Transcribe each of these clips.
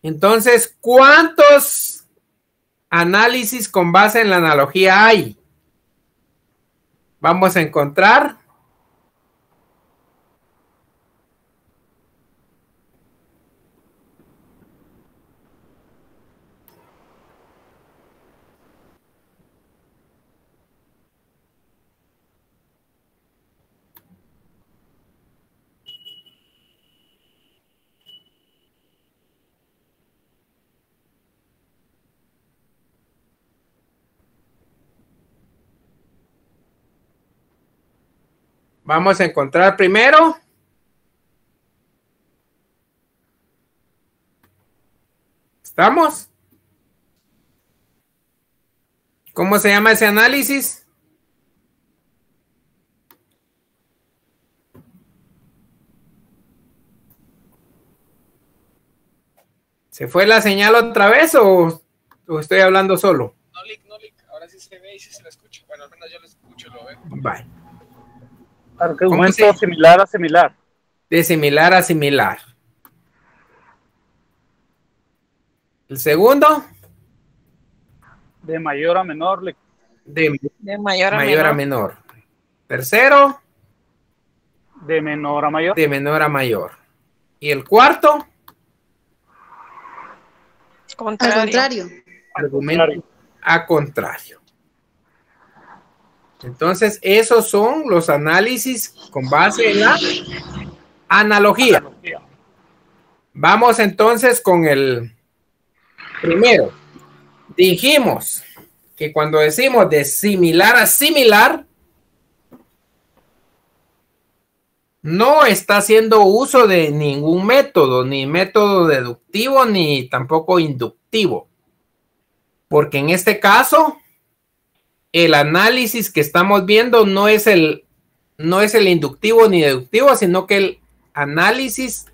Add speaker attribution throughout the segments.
Speaker 1: Entonces, ¿cuántos análisis con base en la analogía hay? Vamos a encontrar. Vamos a encontrar primero. ¿Estamos? ¿Cómo se llama ese análisis? ¿Se fue la señal otra vez o estoy hablando solo?
Speaker 2: No, Lick. Ahora sí se ve y sí se lo escucha. Bueno, al menos yo lo escucho, lo veo.
Speaker 1: Vale.
Speaker 3: Argumento similar a similar.
Speaker 1: De similar a similar. El segundo.
Speaker 3: De mayor a menor.
Speaker 1: De
Speaker 4: mayor
Speaker 1: a menor. Tercero.
Speaker 3: De menor a mayor.
Speaker 1: De menor a mayor. Y el cuarto.
Speaker 4: Contrario.
Speaker 1: Argumento a contrario. Entonces, esos son los análisis con base en la analogía. Vamos entonces con el primero. Dijimos que cuando decimos de similar a similar, no está haciendo uso de ningún método, ni método deductivo, ni tampoco inductivo. Porque en este caso, el análisis que estamos viendo no es el inductivo ni deductivo, sino que el análisis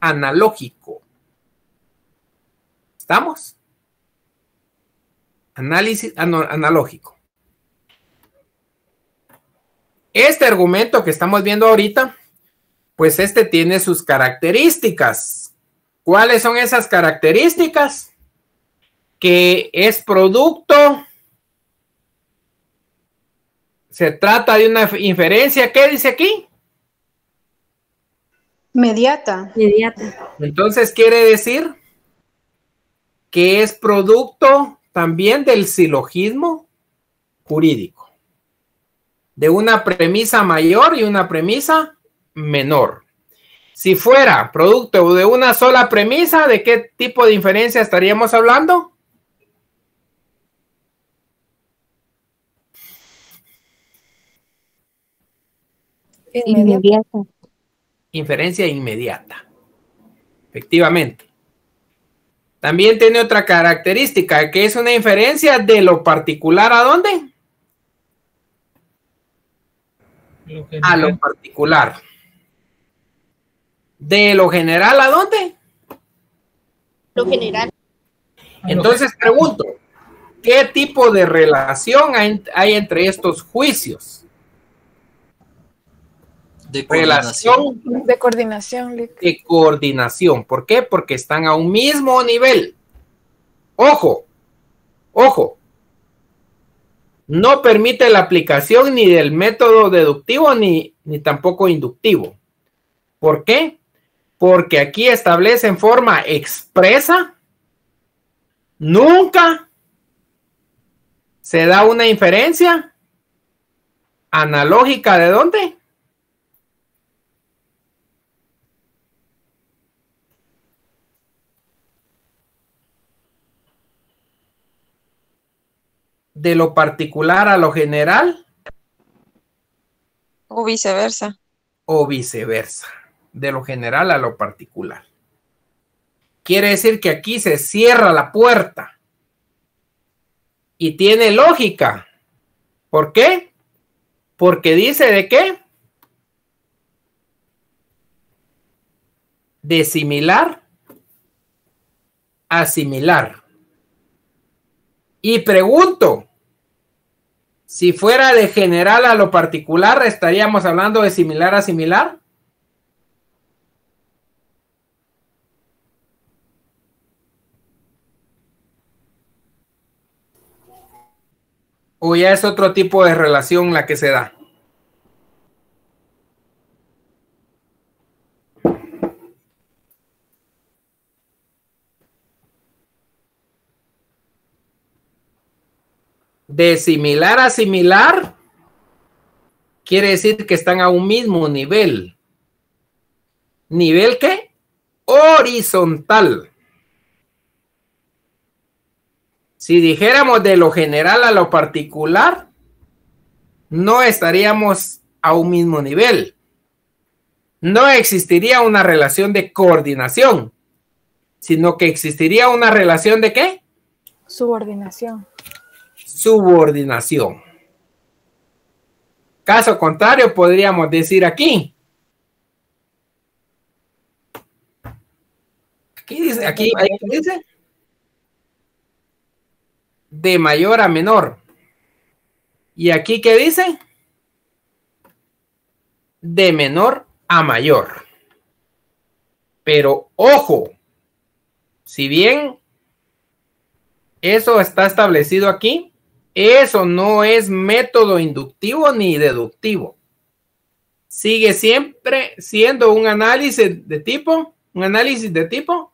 Speaker 1: analógico. ¿Estamos? Análisis analógico. Este argumento que estamos viendo ahorita, pues este tiene sus características. ¿Cuáles son esas características? Que es producto. Se trata de una inferencia. ¿Qué dice aquí?
Speaker 5: Inmediata.
Speaker 1: Entonces quiere decir que es producto también del silogismo jurídico. De una premisa mayor y una premisa menor. Si fuera producto de una sola premisa, ¿de qué tipo de inferencia estaríamos hablando?
Speaker 5: Inmediata.
Speaker 1: Inferencia inmediata. Efectivamente. También tiene otra característica, que es una inferencia de lo particular ¿a dónde? A lo particular. ¿De lo general a dónde?
Speaker 5: Lo general.
Speaker 1: Entonces pregunto, ¿qué tipo de relación hay entre estos juicios?
Speaker 6: De coordinación.
Speaker 4: De coordinación.
Speaker 1: De coordinación. ¿Por qué? Porque están a un mismo nivel. Ojo. No permite la aplicación ni del método deductivo ni tampoco inductivo. ¿Por qué? Porque aquí establece en forma expresa. Nunca se da una inferencia analógica ¿de dónde? De lo particular a lo general.
Speaker 4: O viceversa.
Speaker 1: O viceversa. De lo general a lo particular. Quiere decir que aquí se cierra la puerta. Y tiene lógica. ¿Por qué? Porque dice ¿de qué? De similar a similar. Y pregunto, si fuera de general a lo particular, ¿estaríamos hablando de similar a similar? ¿O ya es otro tipo de relación la que se da? De similar a similar, quiere decir que están a un mismo nivel. ¿Nivel qué? Horizontal. Si dijéramos de lo general a lo particular, no estaríamos a un mismo nivel. No existiría una relación de coordinación, sino que existiría una relación de ¿qué?
Speaker 4: Subordinación.
Speaker 1: Subordinación. Caso contrario, podríamos decir aquí. Aquí dice, aquí dice. De mayor a menor. ¿Y aquí qué dice? De menor a mayor. Pero ojo, si bien eso está establecido aquí, eso no es método inductivo ni deductivo. Sigue siempre siendo un análisis de tipo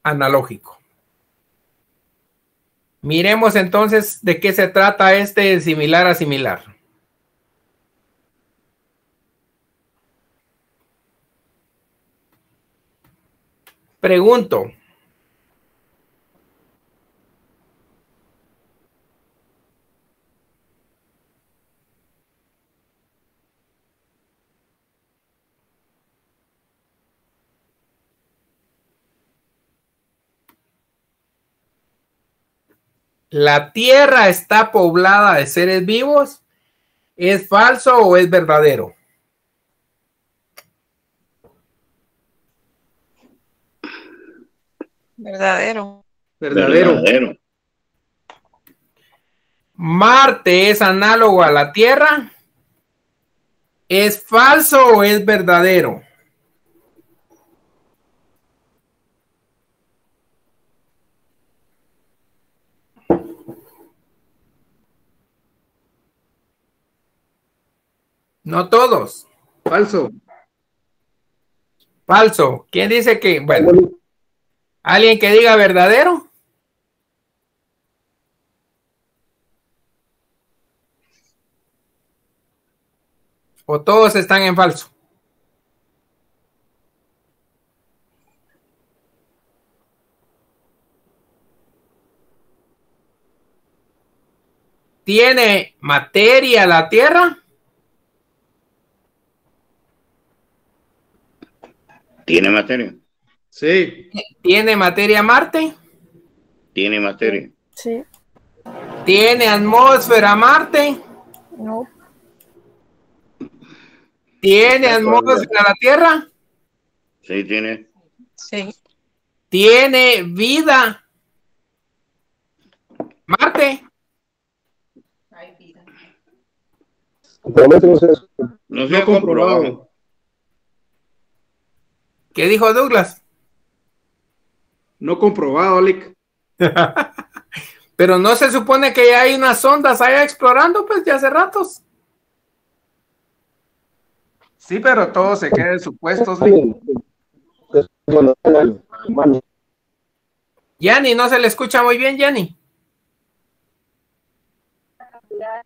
Speaker 1: analógico. Miremos entonces de qué se trata este similar a similar. Pregunto. ¿La Tierra está poblada de seres vivos? ¿Es falso o es verdadero?
Speaker 4: Verdadero.
Speaker 7: Verdadero.
Speaker 1: ¿Marte es análogo a la Tierra? ¿Es falso o es verdadero? No todos.
Speaker 8: Falso.
Speaker 1: Falso. ¿Quién dice que? Bueno, ¿alguien que diga verdadero? ¿O todos están en falso? ¿Tiene materia la Tierra?
Speaker 7: ¿Tiene materia?
Speaker 8: Sí.
Speaker 1: ¿Tiene materia Marte?
Speaker 7: Tiene materia.
Speaker 4: Sí.
Speaker 1: ¿Tiene atmósfera Marte?
Speaker 4: No.
Speaker 1: ¿Tiene atmósfera la Tierra?
Speaker 7: Sí, tiene.
Speaker 4: Sí.
Speaker 1: ¿Tiene vida Marte?
Speaker 7: No se ha comprobado.
Speaker 1: ¿Qué dijo Douglas?
Speaker 8: No comprobado, Lick.
Speaker 1: Pero no se supone que ya hay unas sondas allá explorando, pues, ya hace ratos.
Speaker 8: Sí, pero todo se queda en supuestos, Lick.
Speaker 1: Yanni, no se le escucha muy bien, Yanni.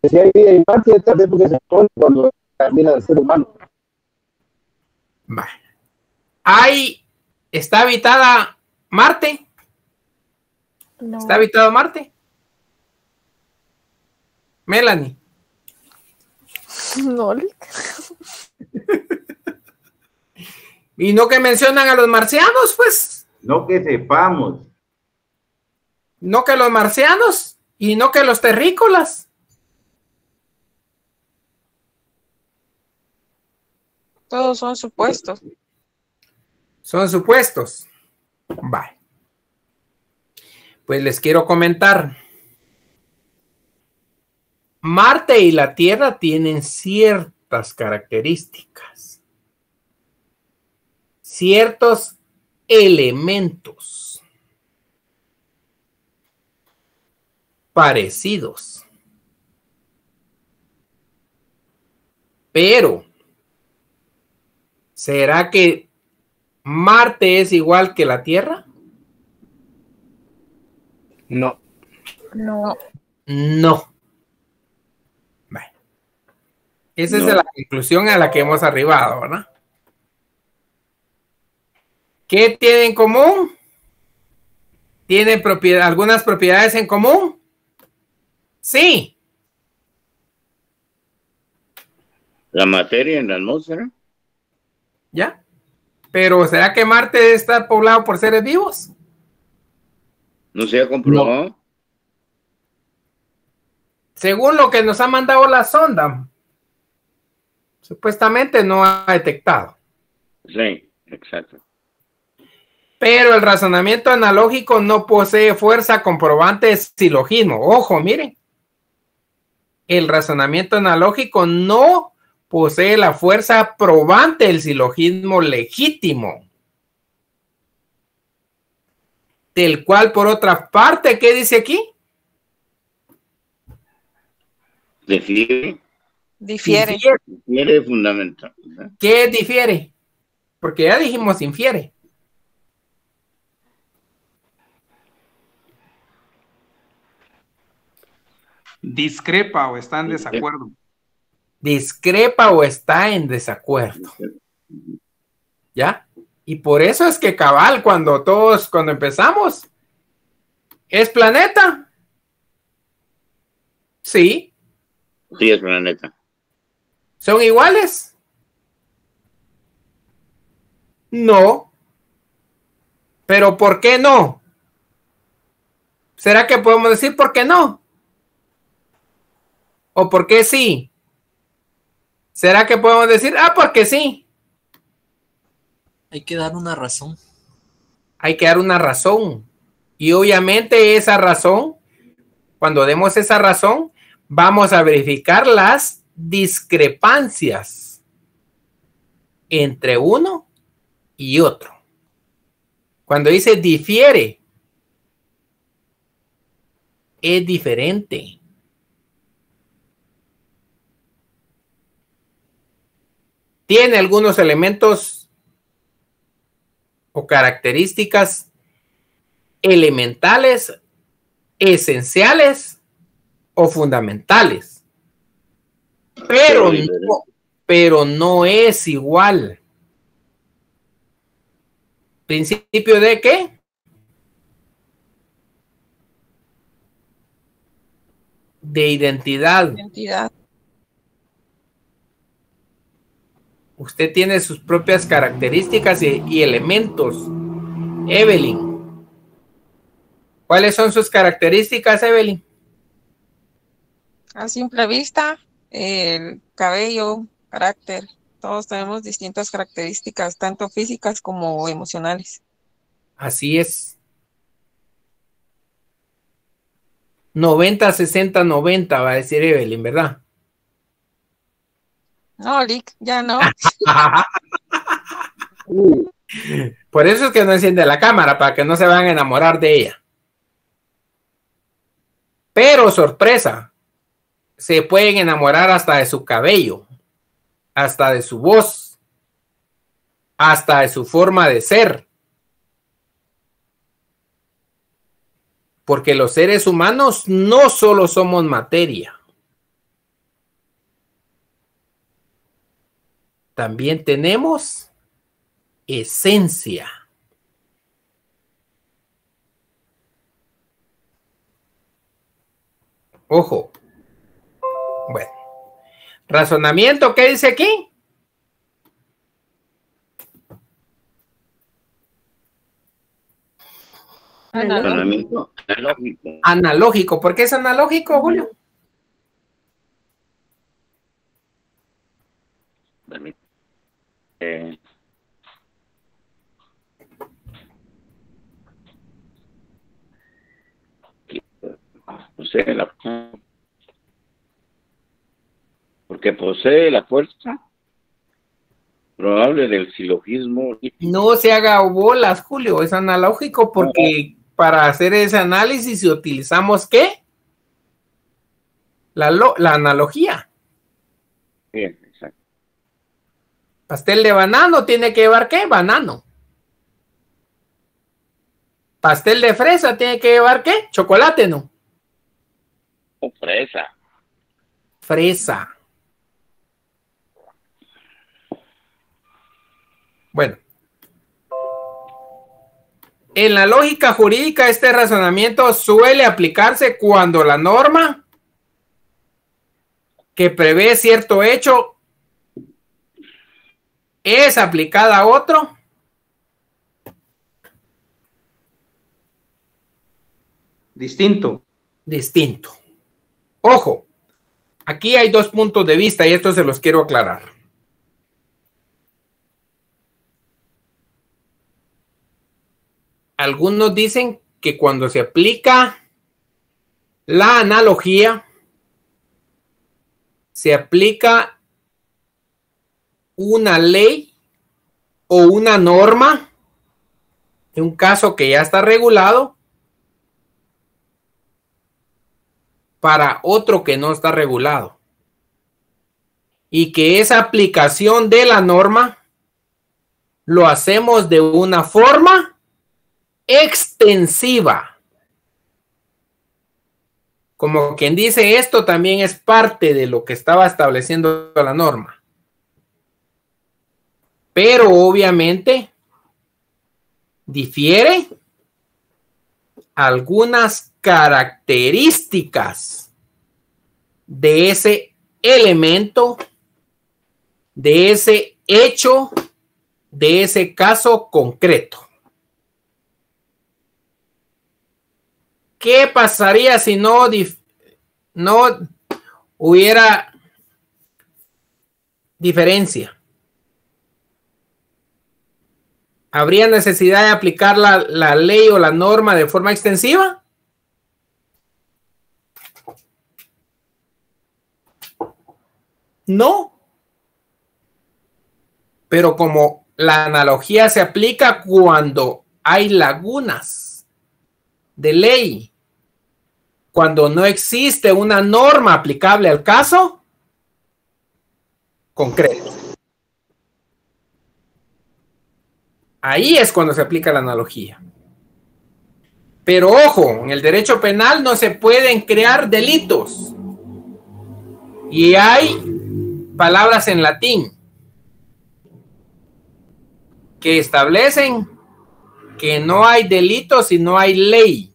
Speaker 9: Si hay vida en Marte, esta época se pone cuando termina de ser humano.
Speaker 1: ¿Está habitada Marte?
Speaker 4: No.
Speaker 1: ¿Está habitado Marte? Melanie.
Speaker 4: No.
Speaker 1: ¿Y no que mencionan a los marcianos, pues?
Speaker 10: No que sepamos.
Speaker 1: No que los marcianos y no que los terrícolas.
Speaker 4: Todos son supuestos.
Speaker 1: Son supuestos. Vale. Pues les quiero comentar. Marte y la Tierra tienen ciertas características, ciertos elementos parecidos. Pero, ¿será que Marte es igual que la Tierra?
Speaker 6: No.
Speaker 4: No.
Speaker 1: No. Bueno, esa
Speaker 7: No.
Speaker 1: es la conclusión a la que hemos arribado, ¿verdad? ¿Qué tienen en común? ¿Tienen algunas propiedades en común? Sí.
Speaker 7: La materia en la atmósfera.
Speaker 1: ¿Ya? Pero ¿será que Marte está poblado por seres vivos?
Speaker 7: No se ha comprobado.
Speaker 1: Según lo que nos ha mandado la sonda, supuestamente no ha detectado.
Speaker 7: Sí, exacto.
Speaker 1: Pero el razonamiento analógico no posee fuerza comprobante de silogismo. Ojo, miren. El razonamiento analógico no posee la fuerza probante del silogismo legítimo. Del cual, por otra parte, ¿qué dice aquí?
Speaker 7: Difiere.
Speaker 4: Difiere.
Speaker 7: Difiere fundamental. ¿Verdad?
Speaker 1: ¿Qué difiere? Porque ya dijimos infiere.
Speaker 8: Discrepa o está en desacuerdo.
Speaker 1: Discrepa o está en desacuerdo. ¿Ya? Y por eso es que cabal, cuando empezamos, ¿es planeta? Sí.
Speaker 7: Sí, es planeta.
Speaker 1: ¿Son iguales? No. ¿Pero por qué no? ¿Será que podemos decir por qué no? ¿O por qué sí? ¿Será que podemos decir, porque sí?
Speaker 6: Hay que dar una razón.
Speaker 1: Hay que dar una razón. Y obviamente esa razón, cuando demos esa razón, vamos a verificar las discrepancias entre uno y otro. Cuando dice difiere, es diferente. Tiene algunos elementos o características elementales, esenciales o fundamentales. Pero no es igual. ¿Principio de qué? De identidad. Usted tiene sus propias características y elementos. Evelyn, ¿cuáles son sus características, Evelyn?
Speaker 4: A simple vista, el cabello, carácter, todos tenemos distintas características, tanto físicas como emocionales.
Speaker 1: Así es. 90, 60, 90, va a decir Evelyn, ¿verdad?
Speaker 4: No, Lick, ya no.
Speaker 1: Por eso es que no enciende la cámara, para que no se van a enamorar de ella. Pero, sorpresa, se pueden enamorar hasta de su cabello, hasta de su voz, hasta de su forma de ser. Porque los seres humanos no solo somos materia. También tenemos esencia. Ojo. Bueno. Razonamiento, ¿qué dice aquí?
Speaker 7: Analógico.
Speaker 1: Analógico. ¿Por qué es analógico, Julio?
Speaker 7: Porque posee la fuerza probable del silogismo.
Speaker 1: No se haga bolas, Julio, es analógico porque para hacer ese análisis utilizamos ¿qué? la analogía.
Speaker 7: Bien, exacto.
Speaker 1: Pastel de banano tiene que llevar ¿qué? Banano. Pastel de fresa tiene que llevar ¿qué? Chocolate, ¿no?
Speaker 7: O fresa.
Speaker 1: Fresa. Bueno. En la lógica jurídica, este razonamiento suele aplicarse cuando la norma que prevé cierto hecho es aplicada a otro
Speaker 8: Distinto.
Speaker 1: distinto. Ojo, aquí hay dos puntos de vista y esto se los quiero aclarar. Algunos dicen que cuando se aplica la analogía, se aplica una ley o una norma en un caso que ya está regulado para otro que no está regulado. Y que esa aplicación de la norma lo hacemos de una forma extensiva. Como quien dice, esto también es parte de lo que estaba estableciendo la norma. Pero obviamente difiere algunas características de ese elemento, de ese hecho, de ese caso concreto. ¿Qué pasaría si no hubiera diferencia? ¿Habría necesidad de aplicar la ley o la norma de forma extensiva? No. Pero como la analogía se aplica cuando hay lagunas de ley, cuando no existe una norma aplicable al caso concreto. Ahí es cuando se aplica la analogía. Pero ojo, en el derecho penal no se pueden crear delitos. Y hay palabras en latín que establecen que no hay delito si no hay ley.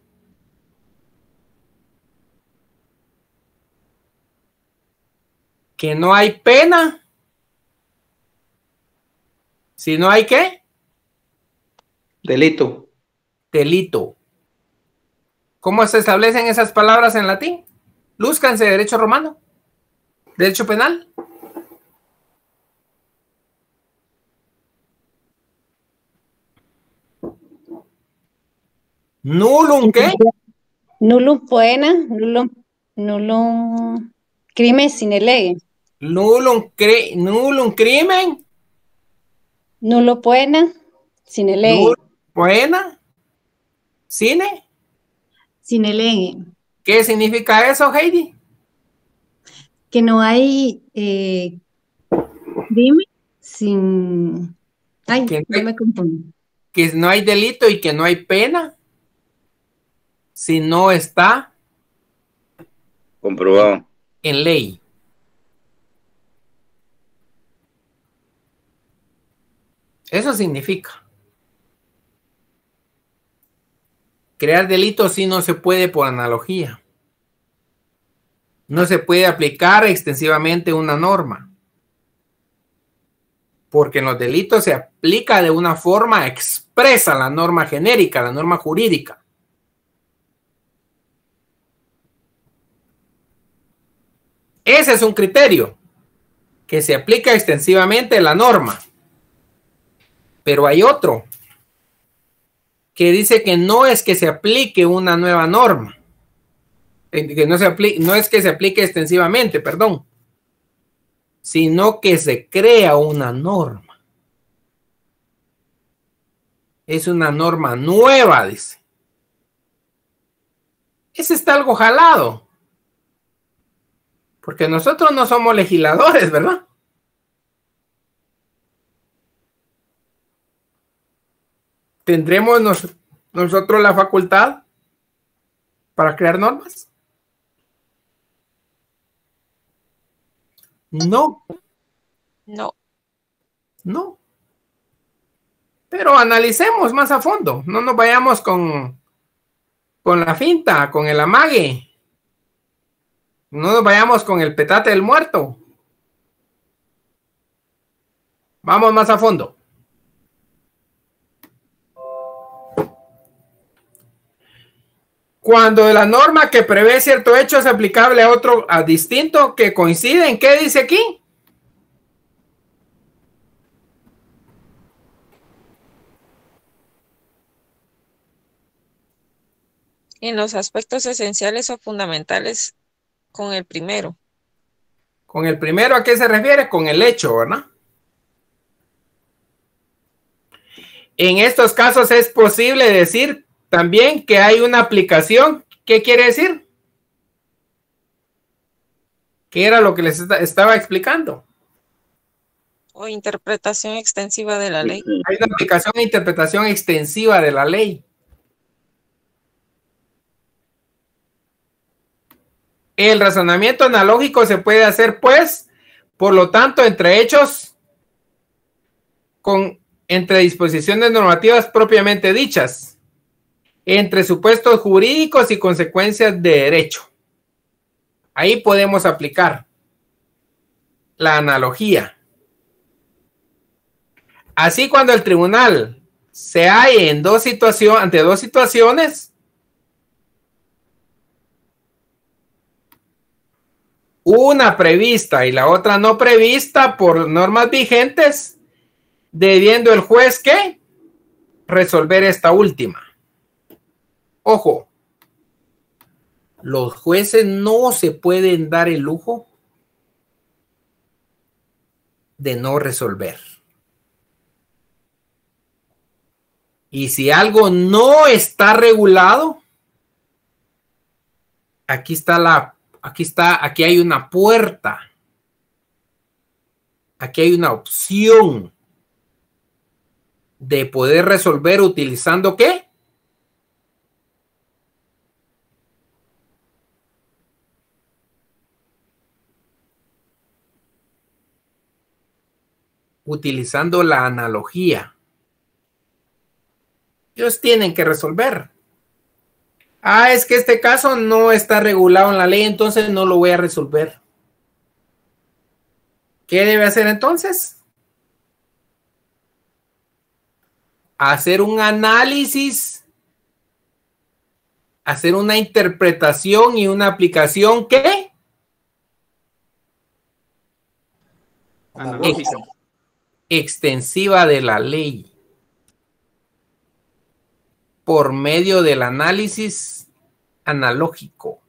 Speaker 1: Que no hay pena si no hay ¿qué?
Speaker 8: Delito.
Speaker 1: Delito. ¿Cómo se establecen esas palabras en latín? Lúzcanse derecho romano, derecho penal. Nullum ¿qué?
Speaker 10: Nullum poena, nullum crimen sine lege.
Speaker 1: Nullum crimen.
Speaker 10: Nullo poena sine lege.
Speaker 1: Nullum poena sine.
Speaker 10: Sine lege.
Speaker 1: ¿Qué significa eso, Heidi?
Speaker 10: Que no hay crimen sin... Ay,
Speaker 1: que
Speaker 10: no me confundo.
Speaker 1: Que no hay delito y que no hay pena si no está
Speaker 7: comprobado
Speaker 1: en ley. Eso significa. Crear delitos sí no se puede por analogía. No se puede aplicar extensivamente una norma. Porque en los delitos se aplica de una forma expresa la norma genérica, la norma jurídica. Ese es un criterio que se aplica extensivamente la norma. Pero hay otro que dice que no es que se aplique una nueva norma, que no es que se aplique extensivamente, perdón, sino que se crea una norma. Es una norma nueva, dice. Ese está algo jalado. Porque nosotros no somos legisladores, ¿verdad? ¿Tendremos nosotros la facultad para crear normas? No.
Speaker 4: No.
Speaker 1: No. Pero analicemos más a fondo. No nos vayamos con la finta, con el amague. No nos vayamos con el petate del muerto. Vamos más a fondo. Cuando la norma que prevé cierto hecho es aplicable a otro distinto que coincide, ¿en qué dice aquí?
Speaker 4: En los aspectos esenciales o fundamentales con el primero.
Speaker 1: Con el primero, ¿a qué se refiere? Con el hecho, ¿verdad? En estos casos es posible decir también que hay una aplicación. ¿Qué quiere decir? ¿Qué era lo que les estaba explicando?
Speaker 4: O interpretación extensiva de la ley.
Speaker 1: Hay una aplicación e interpretación extensiva de la ley. El razonamiento analógico se puede hacer, pues, por lo tanto, entre hechos, entre disposiciones normativas propiamente dichas, entre supuestos jurídicos y consecuencias de derecho. Ahí podemos aplicar la analogía. Así, cuando el tribunal se halle ante dos situaciones, una prevista y la otra no prevista por normas vigentes, debiendo el juez ¿qué? Resolver esta última. Ojo, los jueces no se pueden dar el lujo de no resolver. Y si algo no está regulado, aquí hay una puerta. Aquí hay una opción de poder resolver utilizando ¿qué? Utilizando la analogía. Ellos tienen que resolver. Es que este caso no está regulado en la ley, entonces no lo voy a resolver. ¿Qué debe hacer entonces? Hacer un análisis, hacer una interpretación y una aplicación ¿qué? Extensiva de la ley. Por medio del análisis analógico.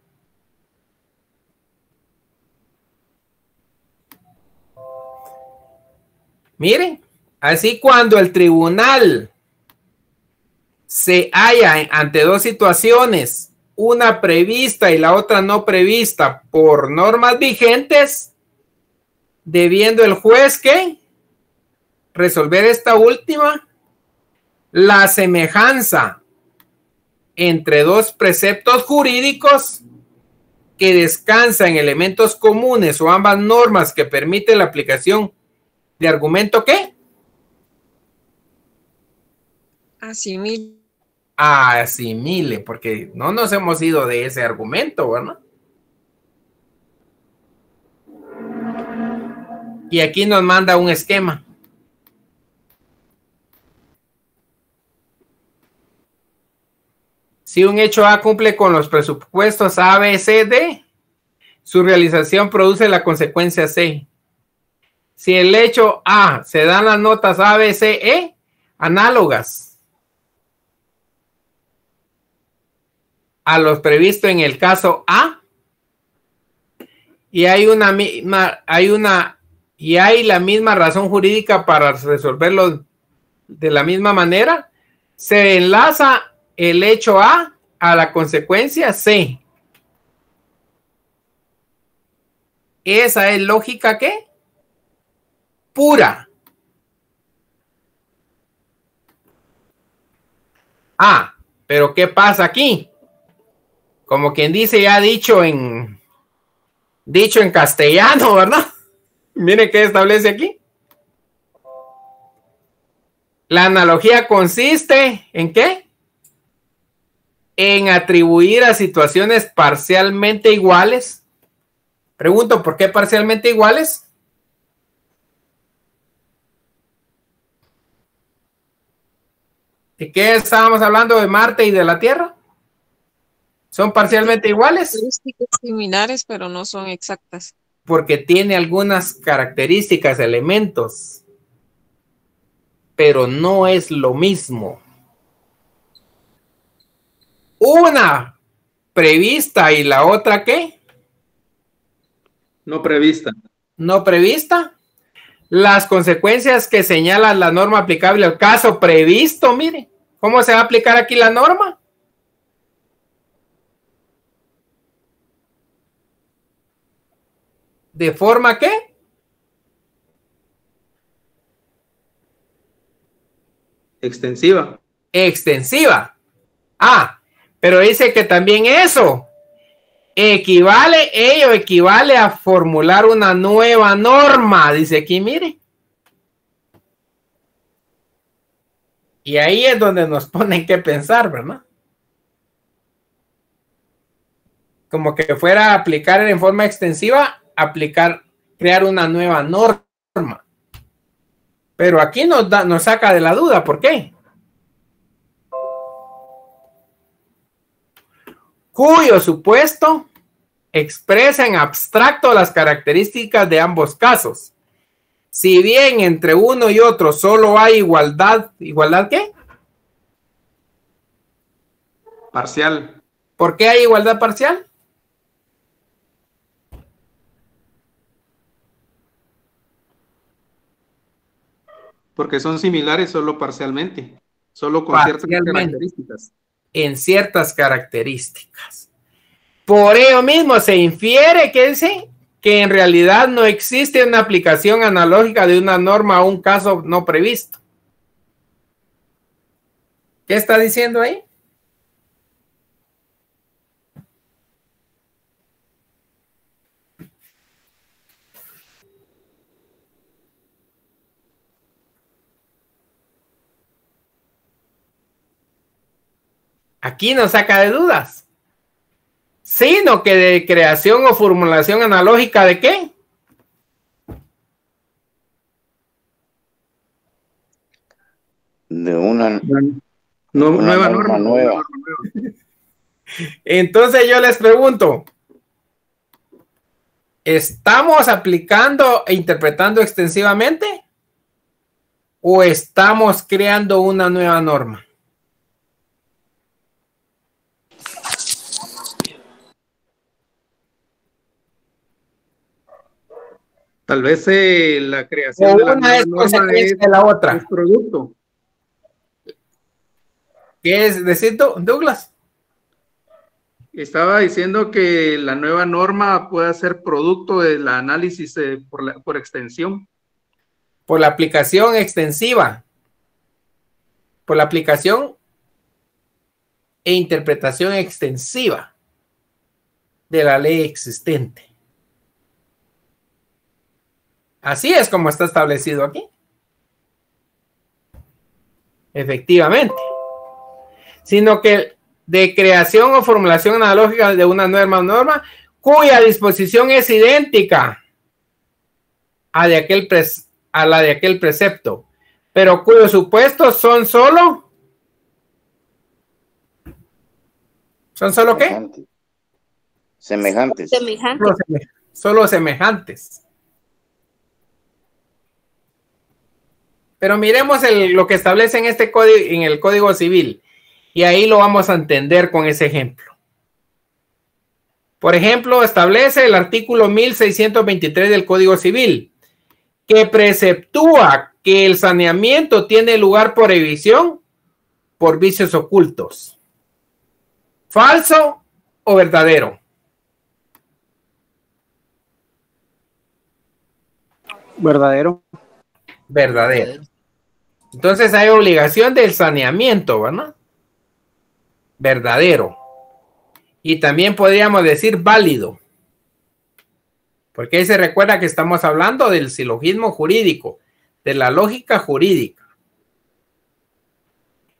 Speaker 1: Miren, así cuando el tribunal se halla ante dos situaciones, una prevista y la otra no prevista por normas vigentes, debiendo el juez ¿qué? Resolver esta última, la semejanza entre dos preceptos jurídicos que descansan en elementos comunes o ambas normas que permiten la aplicación de argumento ¿qué? Asimile, porque no nos hemos ido de ese argumento, ¿verdad? Y aquí nos manda un esquema. Si un hecho A cumple con los presupuestos A, B, C, D, su realización produce la consecuencia C. Si el hecho A se dan las notas A, B, C, E, análogas a los previstos en el caso A, y hay la misma razón jurídica para resolverlo de la misma manera, se enlaza el hecho A la consecuencia C. Esa es lógica, ¿qué? Pura. Ah, pero ¿qué pasa aquí? Como quien dice, ya dicho en castellano, ¿verdad? Miren qué establece aquí. La analogía consiste ¿en qué? En atribuir a situaciones parcialmente iguales. Pregunto, ¿por qué parcialmente iguales? ¿De qué estábamos hablando? ¿De Marte y de la Tierra? ¿Son parcialmente iguales?
Speaker 4: Características similares, pero no son exactas.
Speaker 1: Porque tiene algunas características, elementos, pero no es lo mismo. Una prevista y la otra ¿qué?
Speaker 8: No prevista.
Speaker 1: No prevista. Las consecuencias que señala la norma aplicable al caso previsto, mire, ¿cómo se va a aplicar aquí la norma? ¿De forma qué?
Speaker 8: Extensiva.
Speaker 1: Extensiva. Ah, pero dice que también ello equivale a formular una nueva norma, dice aquí, mire. Y ahí es donde nos ponen que pensar, ¿verdad? Como que fuera a aplicar en forma extensiva, crear una nueva norma. Pero aquí nos saca de la duda, ¿por qué? Cuyo supuesto expresa en abstracto las características de ambos casos. Si bien entre uno y otro solo hay igualdad, ¿igualdad qué?
Speaker 8: Parcial.
Speaker 1: ¿Por qué hay igualdad parcial?
Speaker 8: Porque son similares solo parcialmente, solo con ciertas características.
Speaker 1: En ciertas características. Por ello mismo se infiere que dice que en realidad no existe una aplicación analógica de una norma a un caso no previsto. ¿Qué está diciendo ahí? Aquí nos saca de dudas. Sino que de creación o formulación analógica ¿de qué?
Speaker 7: De una
Speaker 8: nueva
Speaker 7: norma nueva.
Speaker 1: Entonces yo les pregunto, ¿estamos aplicando e interpretando extensivamente? ¿O estamos creando una nueva norma?
Speaker 8: Tal vez la creación de la
Speaker 1: una es
Speaker 8: nueva norma
Speaker 1: consecuencia de la otra.
Speaker 8: es producto.
Speaker 1: ¿Qué es decir, Douglas?
Speaker 8: Estaba diciendo que la nueva norma puede ser producto del análisis por extensión.
Speaker 1: Por la aplicación extensiva. Por la aplicación e interpretación extensiva de la ley existente. Así es como está establecido aquí. Efectivamente. Sino que de creación o formulación analógica de una nueva norma cuya disposición es idéntica a la de aquel precepto, pero cuyos supuestos son solo ¿qué?
Speaker 7: Semejantes.
Speaker 1: Solo semejantes. Pero miremos lo que establece en este código, en el Código Civil, y ahí lo vamos a entender con ese ejemplo. Por ejemplo, establece el artículo 1623 del Código Civil, que preceptúa que el saneamiento tiene lugar por evicción por vicios ocultos. ¿Falso o verdadero?
Speaker 3: Verdadero.
Speaker 1: Verdadero. Entonces hay obligación del saneamiento, ¿verdad? Verdadero. Y también podríamos decir válido. Porque ahí se recuerda que estamos hablando del silogismo jurídico, de la lógica jurídica.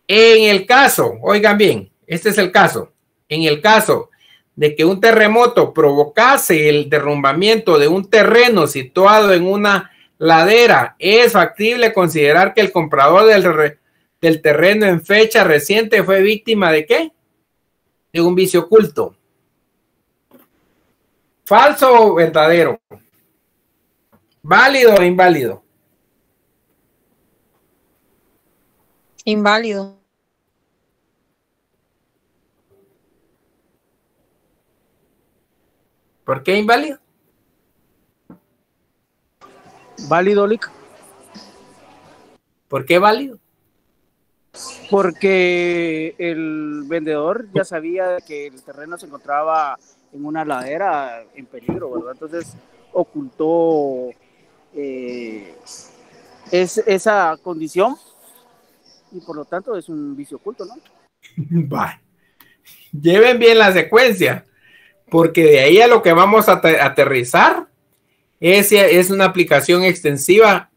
Speaker 1: En el caso, oigan bien, este es el caso. En el caso de que un terremoto provocase el derrumbamiento de un terreno situado en una ladera, es factible considerar que el comprador del terreno en fecha reciente fue víctima ¿de qué? De un vicio oculto. ¿Falso o verdadero? ¿Válido o inválido?
Speaker 4: Inválido.
Speaker 1: ¿Por qué inválido?
Speaker 3: Válido, Lick.
Speaker 1: ¿Por qué válido?
Speaker 3: Porque el vendedor ya sabía que el terreno se encontraba en una ladera en peligro, ¿verdad? Entonces ocultó esa condición y por lo tanto es un vicio oculto, ¿no?
Speaker 1: Bye. Lleven bien la secuencia, porque de ahí a lo que vamos a aterrizar es una aplicación extensiva,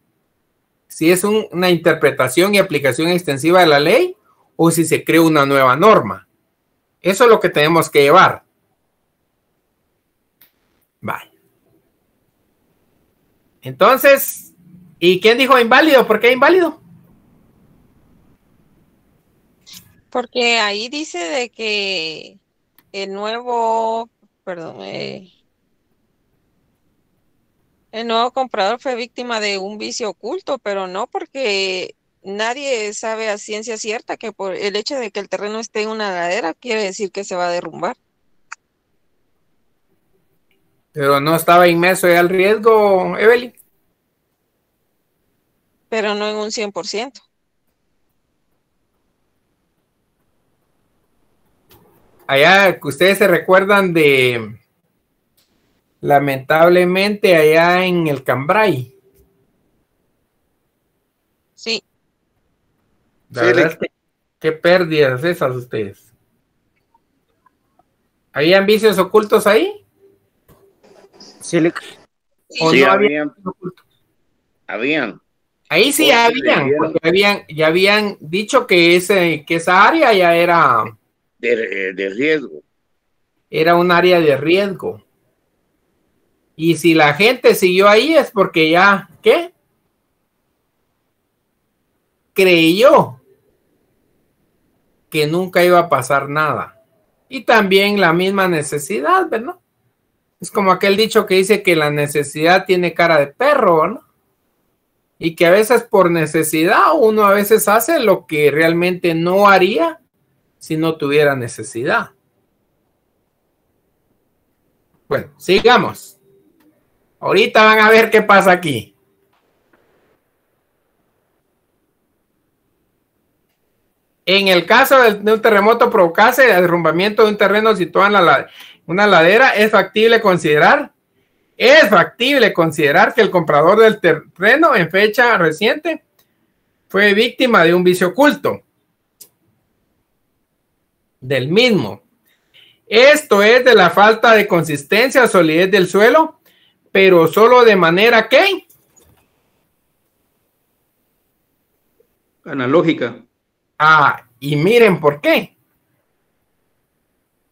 Speaker 1: si es una interpretación y aplicación extensiva de la ley o si se crea una nueva norma. Eso es lo que tenemos que llevar. Vale. Entonces, ¿y quién dijo inválido? ¿Por qué inválido?
Speaker 4: Porque ahí dice de que el nuevo comprador fue víctima de un vicio oculto, pero no porque nadie sabe a ciencia cierta que por el hecho de que el terreno esté en una ladera quiere decir que se va a derrumbar.
Speaker 1: Pero no estaba inmerso ya el riesgo, Evelyn.
Speaker 4: Pero no en un 100%.
Speaker 1: Allá, que ustedes se recuerdan de, lamentablemente, allá en el Cambrai.
Speaker 4: Sí.
Speaker 1: La verdad es que qué pérdidas esas ustedes. ¿Habían vicios ocultos ahí?
Speaker 3: Sí, Lick.
Speaker 1: ¿O
Speaker 7: Sí,
Speaker 1: no
Speaker 7: habían. Habían.
Speaker 1: Ahí sí habían, porque ya habían dicho que esa área ya era
Speaker 7: De riesgo.
Speaker 1: era un área de riesgo. Y si la gente siguió ahí es porque ya, ¿qué? Creyó que nunca iba a pasar nada. Y también la misma necesidad, ¿verdad? Es como aquel dicho que dice que la necesidad tiene cara de perro, ¿no? Y que a veces por necesidad uno a veces hace lo que realmente no haría si no tuviera necesidad. Bueno, sigamos. Ahorita van a ver qué pasa aquí. En el caso de un terremoto provocase el derrumbamiento de un terreno situado en una ladera, es factible considerar que el comprador del terreno en fecha reciente fue víctima de un vicio oculto del mismo. Esto es de la falta de consistencia o solidez del suelo, pero solo de manera que
Speaker 8: analógica.
Speaker 1: Y miren por qué.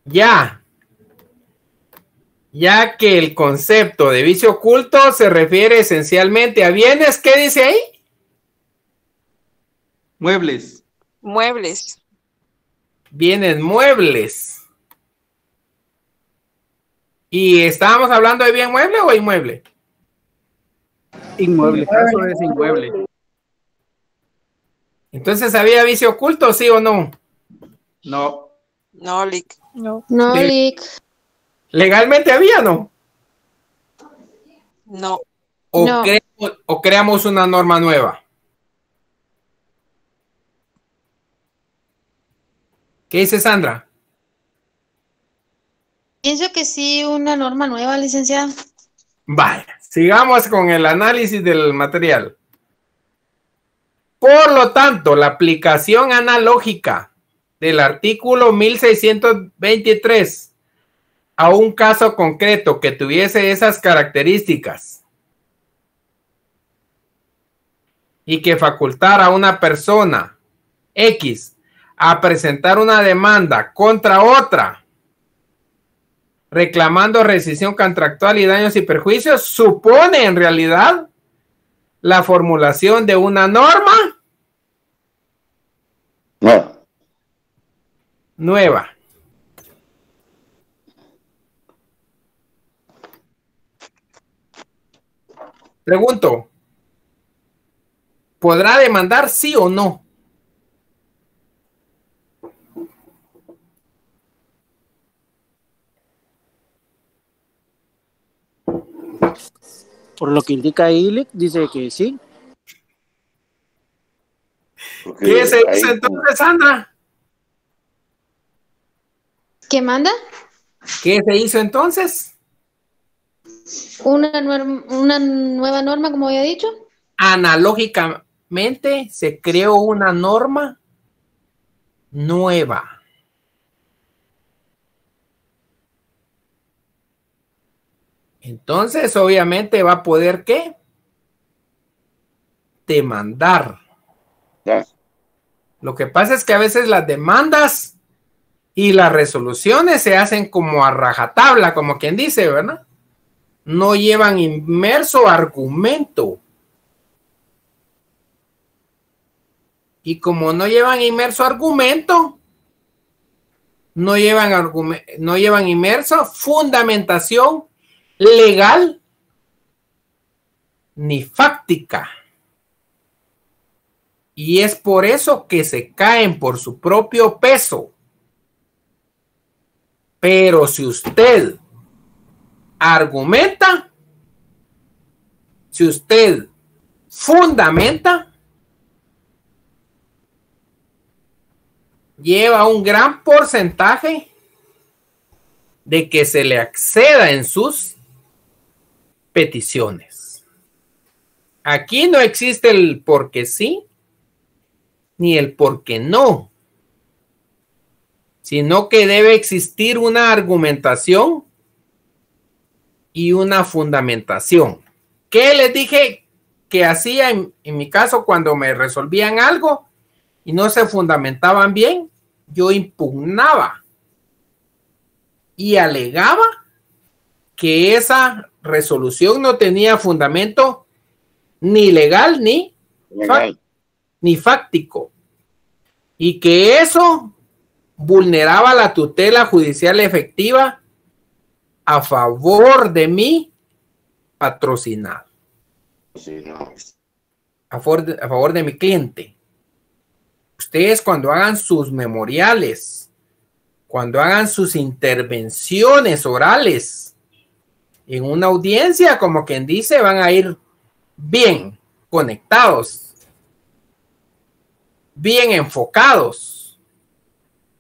Speaker 1: Ya que el concepto de vicio oculto se refiere esencialmente a bienes, ¿qué dice ahí?
Speaker 8: Muebles.
Speaker 4: Muebles.
Speaker 1: Bienes muebles. ¿Y estábamos hablando de bien mueble o inmueble?
Speaker 3: Inmueble. Eso es inmueble.
Speaker 1: Entonces, ¿había vicio oculto, sí o no?
Speaker 8: No.
Speaker 4: No, Lick.
Speaker 5: No,
Speaker 1: Sí.
Speaker 5: Lick.
Speaker 1: ¿Legalmente había, no?
Speaker 4: No.
Speaker 5: No.
Speaker 1: ¿O creamos una norma nueva? ¿Qué dice Sandra?
Speaker 5: Pienso que sí, una norma nueva, licenciada.
Speaker 1: Vaya, sigamos con el análisis del material. Por lo tanto, la aplicación analógica del artículo 1623 a un caso concreto que tuviese esas características y que facultara a una persona X a presentar una demanda contra otra reclamando rescisión contractual y daños y perjuicios, supone en realidad la formulación de una norma nueva. Pregunto, ¿podrá demandar sí o no?
Speaker 3: Por lo que indica ILIC, dice que sí.
Speaker 1: ¿Qué se hizo entonces, Sandra?
Speaker 5: ¿Qué manda?
Speaker 1: ¿Qué se hizo entonces?
Speaker 5: Una nueva norma, como había dicho.
Speaker 1: Analógicamente se creó una norma nueva. Entonces, obviamente va a poder, ¿qué? Demandar. Lo que pasa es que a veces las demandas y las resoluciones se hacen como a rajatabla, como quien dice, ¿verdad? No llevan inmerso argumento. Y como no llevan inmerso argumento, no llevan inmerso fundamentación legal ni fáctica. Y es por eso que se caen por su propio peso. Pero si usted argumenta, si usted fundamenta, lleva un gran porcentaje de que se le acceda en sus peticiones. Aquí no existe el porque sí ni el porque no, sino que debe existir una argumentación y una fundamentación. ¿Qué les dije que hacía en mi caso cuando me resolvían algo y no se fundamentaban bien? Yo impugnaba y alegaba que esa resolución no tenía fundamento ni legal ni fáctico, y que eso vulneraba la tutela judicial efectiva a favor de mi patrocinado, a favor de mi cliente. Ustedes cuando hagan sus memoriales, cuando hagan sus intervenciones orales en una audiencia, como quien dice, van a ir bien conectados, bien enfocados.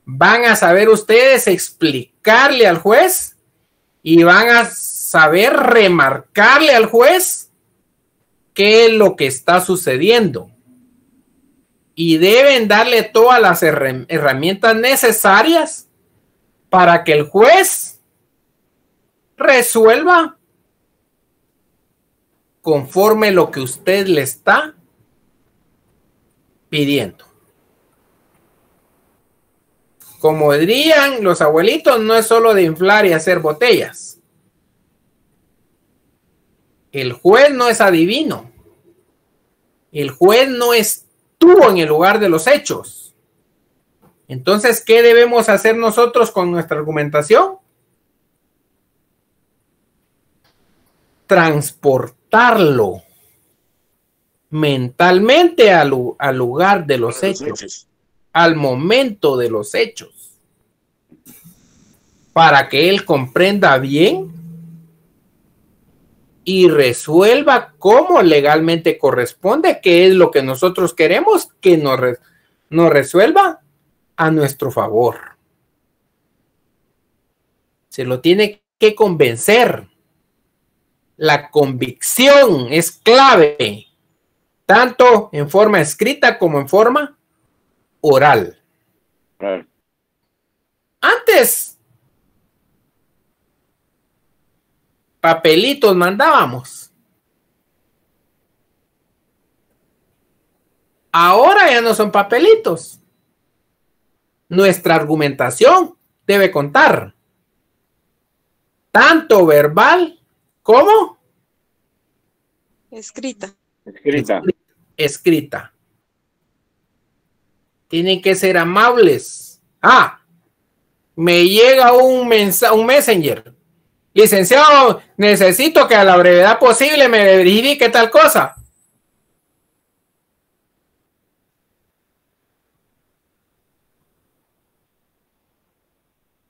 Speaker 1: Van a saber ustedes explicarle al juez y van a saber remarcarle al juez qué es lo que está sucediendo. Y deben darle todas las herramientas necesarias para que el juez resuelva conforme lo que usted le está pidiendo. Como dirían los abuelitos, no es solo de inflar y hacer botellas. El juez no es adivino. El juez no estuvo en el lugar de los hechos. Entonces, ¿qué debemos hacer nosotros con nuestra argumentación? Transportarlo mentalmente al lugar de los hechos, al momento de los hechos, para que él comprenda bien y resuelva como legalmente corresponde, que es lo que nosotros queremos que nos resuelva a nuestro favor. Se lo tiene que convencer. La convicción es clave, tanto en forma escrita como en forma oral. Antes, papelitos mandábamos. Ahora ya no son papelitos. Nuestra argumentación debe contar, tanto verbal como
Speaker 4: escrita.
Speaker 1: Escrita. Tienen que ser amables. Me llega un messenger. Licenciado, necesito que a la brevedad posible me verifique tal cosa.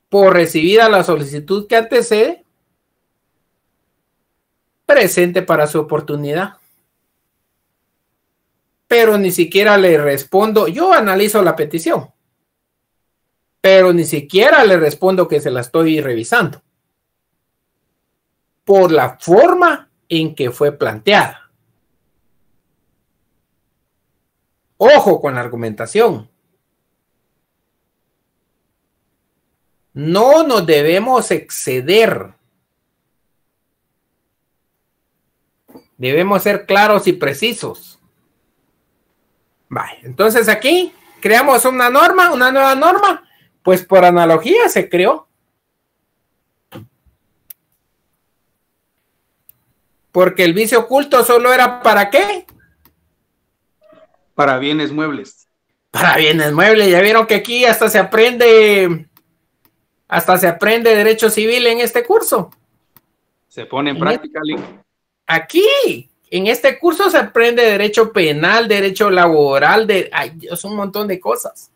Speaker 1: Por recibida la solicitud que antecede, presente para su oportunidad. Pero ni siquiera le respondo, yo analizo la petición, pero ni siquiera le respondo que se la estoy revisando, por la forma en que fue planteada. Ojo con la argumentación. No nos debemos exceder. Debemos ser claros y precisos. Vale, entonces aquí creamos una norma, una nueva norma, pues por analogía se creó. Porque el vicio oculto solo era ¿para qué?
Speaker 8: Para bienes muebles.
Speaker 1: Para bienes muebles. Ya vieron que aquí hasta se aprende derecho civil en este curso.
Speaker 8: Se pone en práctica, Link.
Speaker 1: Aquí, en este curso se aprende derecho penal, derecho laboral, es un montón de cosas.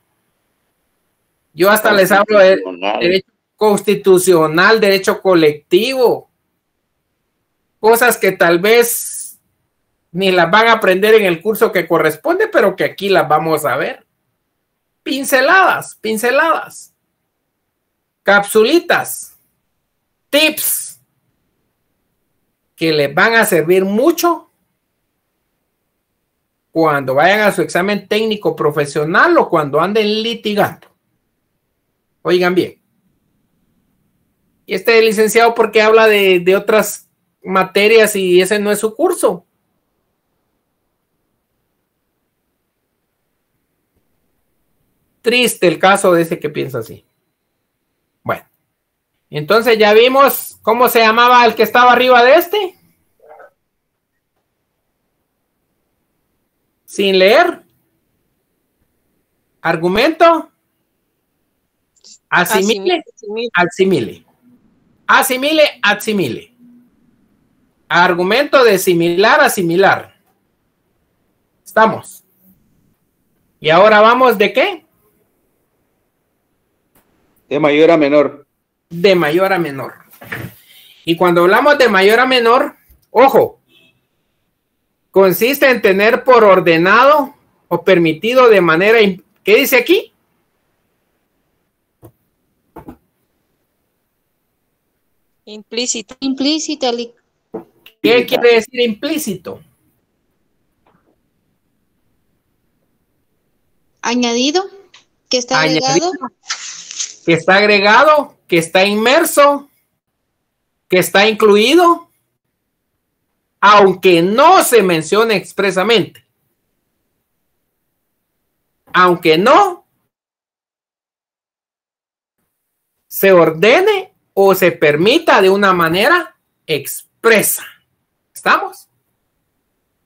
Speaker 1: Yo hasta les hablo de derecho constitucional, derecho colectivo. Cosas que tal vez ni las van a aprender en el curso que corresponde, pero que aquí las vamos a ver. Pinceladas. Capsulitas. Tips. Que les van a servir mucho cuando vayan a su examen técnico profesional o cuando anden litigando. Oigan bien. Y este licenciado, ¿por qué habla de otras materias y ese no es su curso? Triste el caso de ese que piensa así. Bueno, entonces ya vimos cómo se llamaba el que estaba arriba de este. Sin leer. Argumento. Asimile. Asimile. Argumento de similar a similar. Estamos. Y ahora vamos ¿de qué?
Speaker 8: De mayor a menor.
Speaker 1: De mayor a menor. Y cuando hablamos de mayor a menor, ojo, consiste en tener por ordenado o permitido de manera... ¿Qué dice aquí?
Speaker 4: Implícito.
Speaker 5: Implícito.
Speaker 1: ¿Qué quiere decir implícito?
Speaker 5: Añadido. Que está agregado.
Speaker 1: Que está agregado, que está inmerso, que está incluido, aunque no se mencione expresamente. Aunque no se ordene o se permita de una manera expresa. ¿Estamos?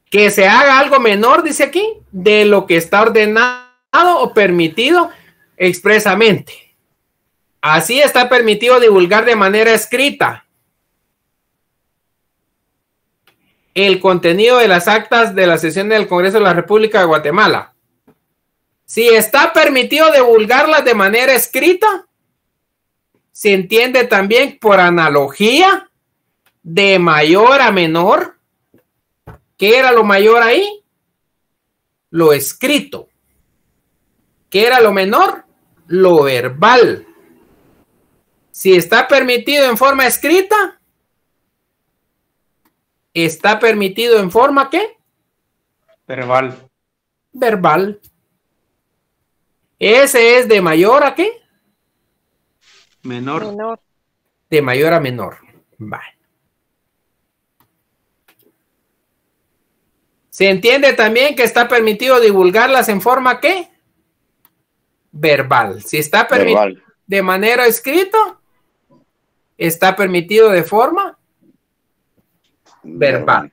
Speaker 1: Que se haga algo menor, dice aquí, de lo que está ordenado o permitido expresamente. Así está permitido divulgar de manera escrita el contenido de las actas de la sesión del Congreso de la República de Guatemala. Si está permitido divulgarlas de manera escrita, se entiende también por analogía de mayor a menor. ¿Qué era lo mayor ahí? Lo escrito. ¿Qué era lo menor? Lo verbal. Si está permitido en forma escrita, está permitido en forma ¿qué?
Speaker 8: Verbal.
Speaker 1: Verbal. Ese es de mayor a ¿qué?
Speaker 8: Menor.
Speaker 4: Menor.
Speaker 1: De mayor a menor. Vale. Se entiende también que está permitido divulgarlas en forma ¿qué? Verbal. Si está permitido
Speaker 7: Verbal.
Speaker 1: de manera escrita, está permitido de forma verbal.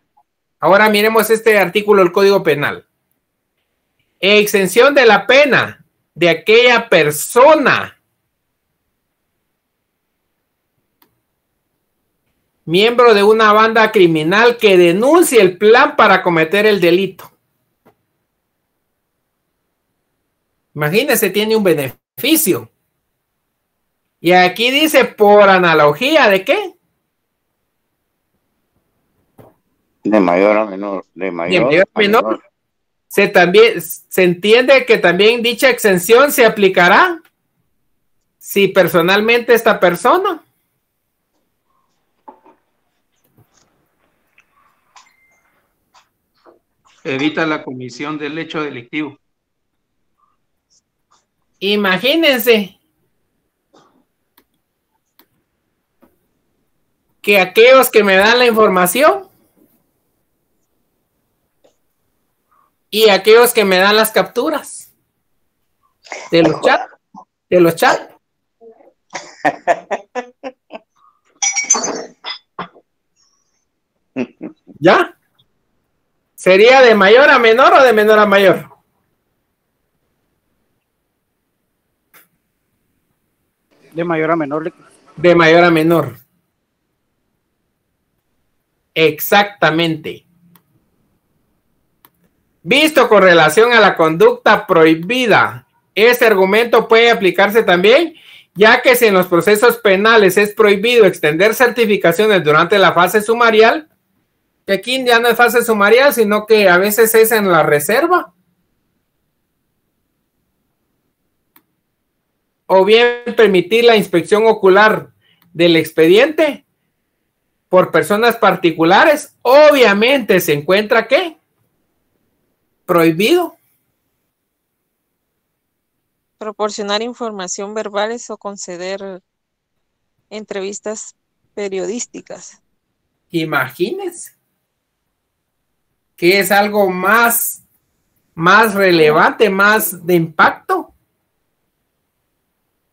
Speaker 1: Ahora miremos este artículo del Código Penal. Exención de la pena de aquella persona miembro de una banda criminal que denuncie el plan para cometer el delito. Imagínese, tiene un beneficio. Y aquí dice por analogía de qué?
Speaker 7: De mayor a menor. De mayor
Speaker 1: a menor. Se entiende que también dicha exención se aplicará si personalmente esta persona
Speaker 8: Evita la comisión del hecho delictivo.
Speaker 1: imagínense que aquellos que me dan la información y aquellos que me dan las capturas de los chats, ¿ya? ¿Sería de mayor a menor o de menor a mayor?
Speaker 3: De mayor a menor.
Speaker 1: De mayor a menor. Exactamente. Visto con relación a la conducta prohibida, ese argumento puede aplicarse también, ya que si en los procesos penales es prohibido extender certificaciones durante la fase sumarial, que aquí ya no es fase sumarial, sino que a veces es en la reserva, o bien permitir la inspección ocular del expediente por personas particulares, obviamente se encuentra ¿qué? Prohibido.
Speaker 4: Proporcionar información verbales o conceder entrevistas periodísticas.
Speaker 1: Imagínense que es algo más relevante, más de impacto.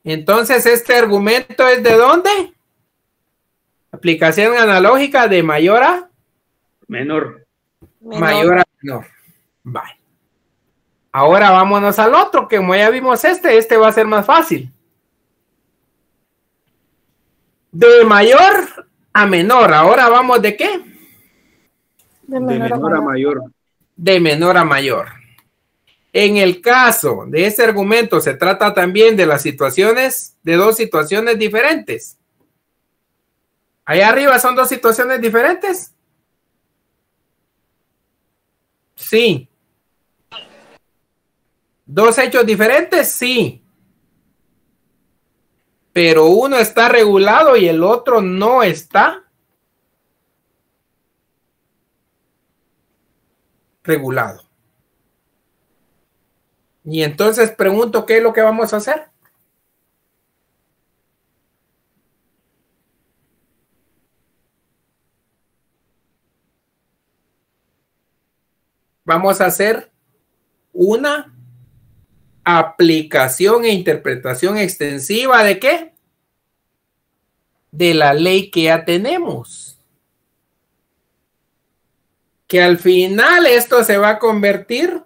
Speaker 1: Entonces, este argumento es ¿de dónde? Aplicación analógica de mayor a
Speaker 8: menor.
Speaker 1: Mayor a menor. Vale. Ahora vámonos al otro, que como ya vimos este va a ser más fácil. De mayor a menor. Ahora vamos ¿de qué?
Speaker 8: De menor a mayor.
Speaker 1: De menor a mayor. En el caso de este argumento se trata también de las situaciones, de dos situaciones diferentes. Allá arriba son dos situaciones diferentes. Sí. ¿Dos hechos diferentes? Sí. Pero uno está regulado y el otro no está regulado. Y entonces pregunto, ¿qué es lo que vamos a hacer? Vamos a hacer una aplicación e interpretación extensiva ¿de qué? De la ley que ya tenemos. Que al final esto se va a convertir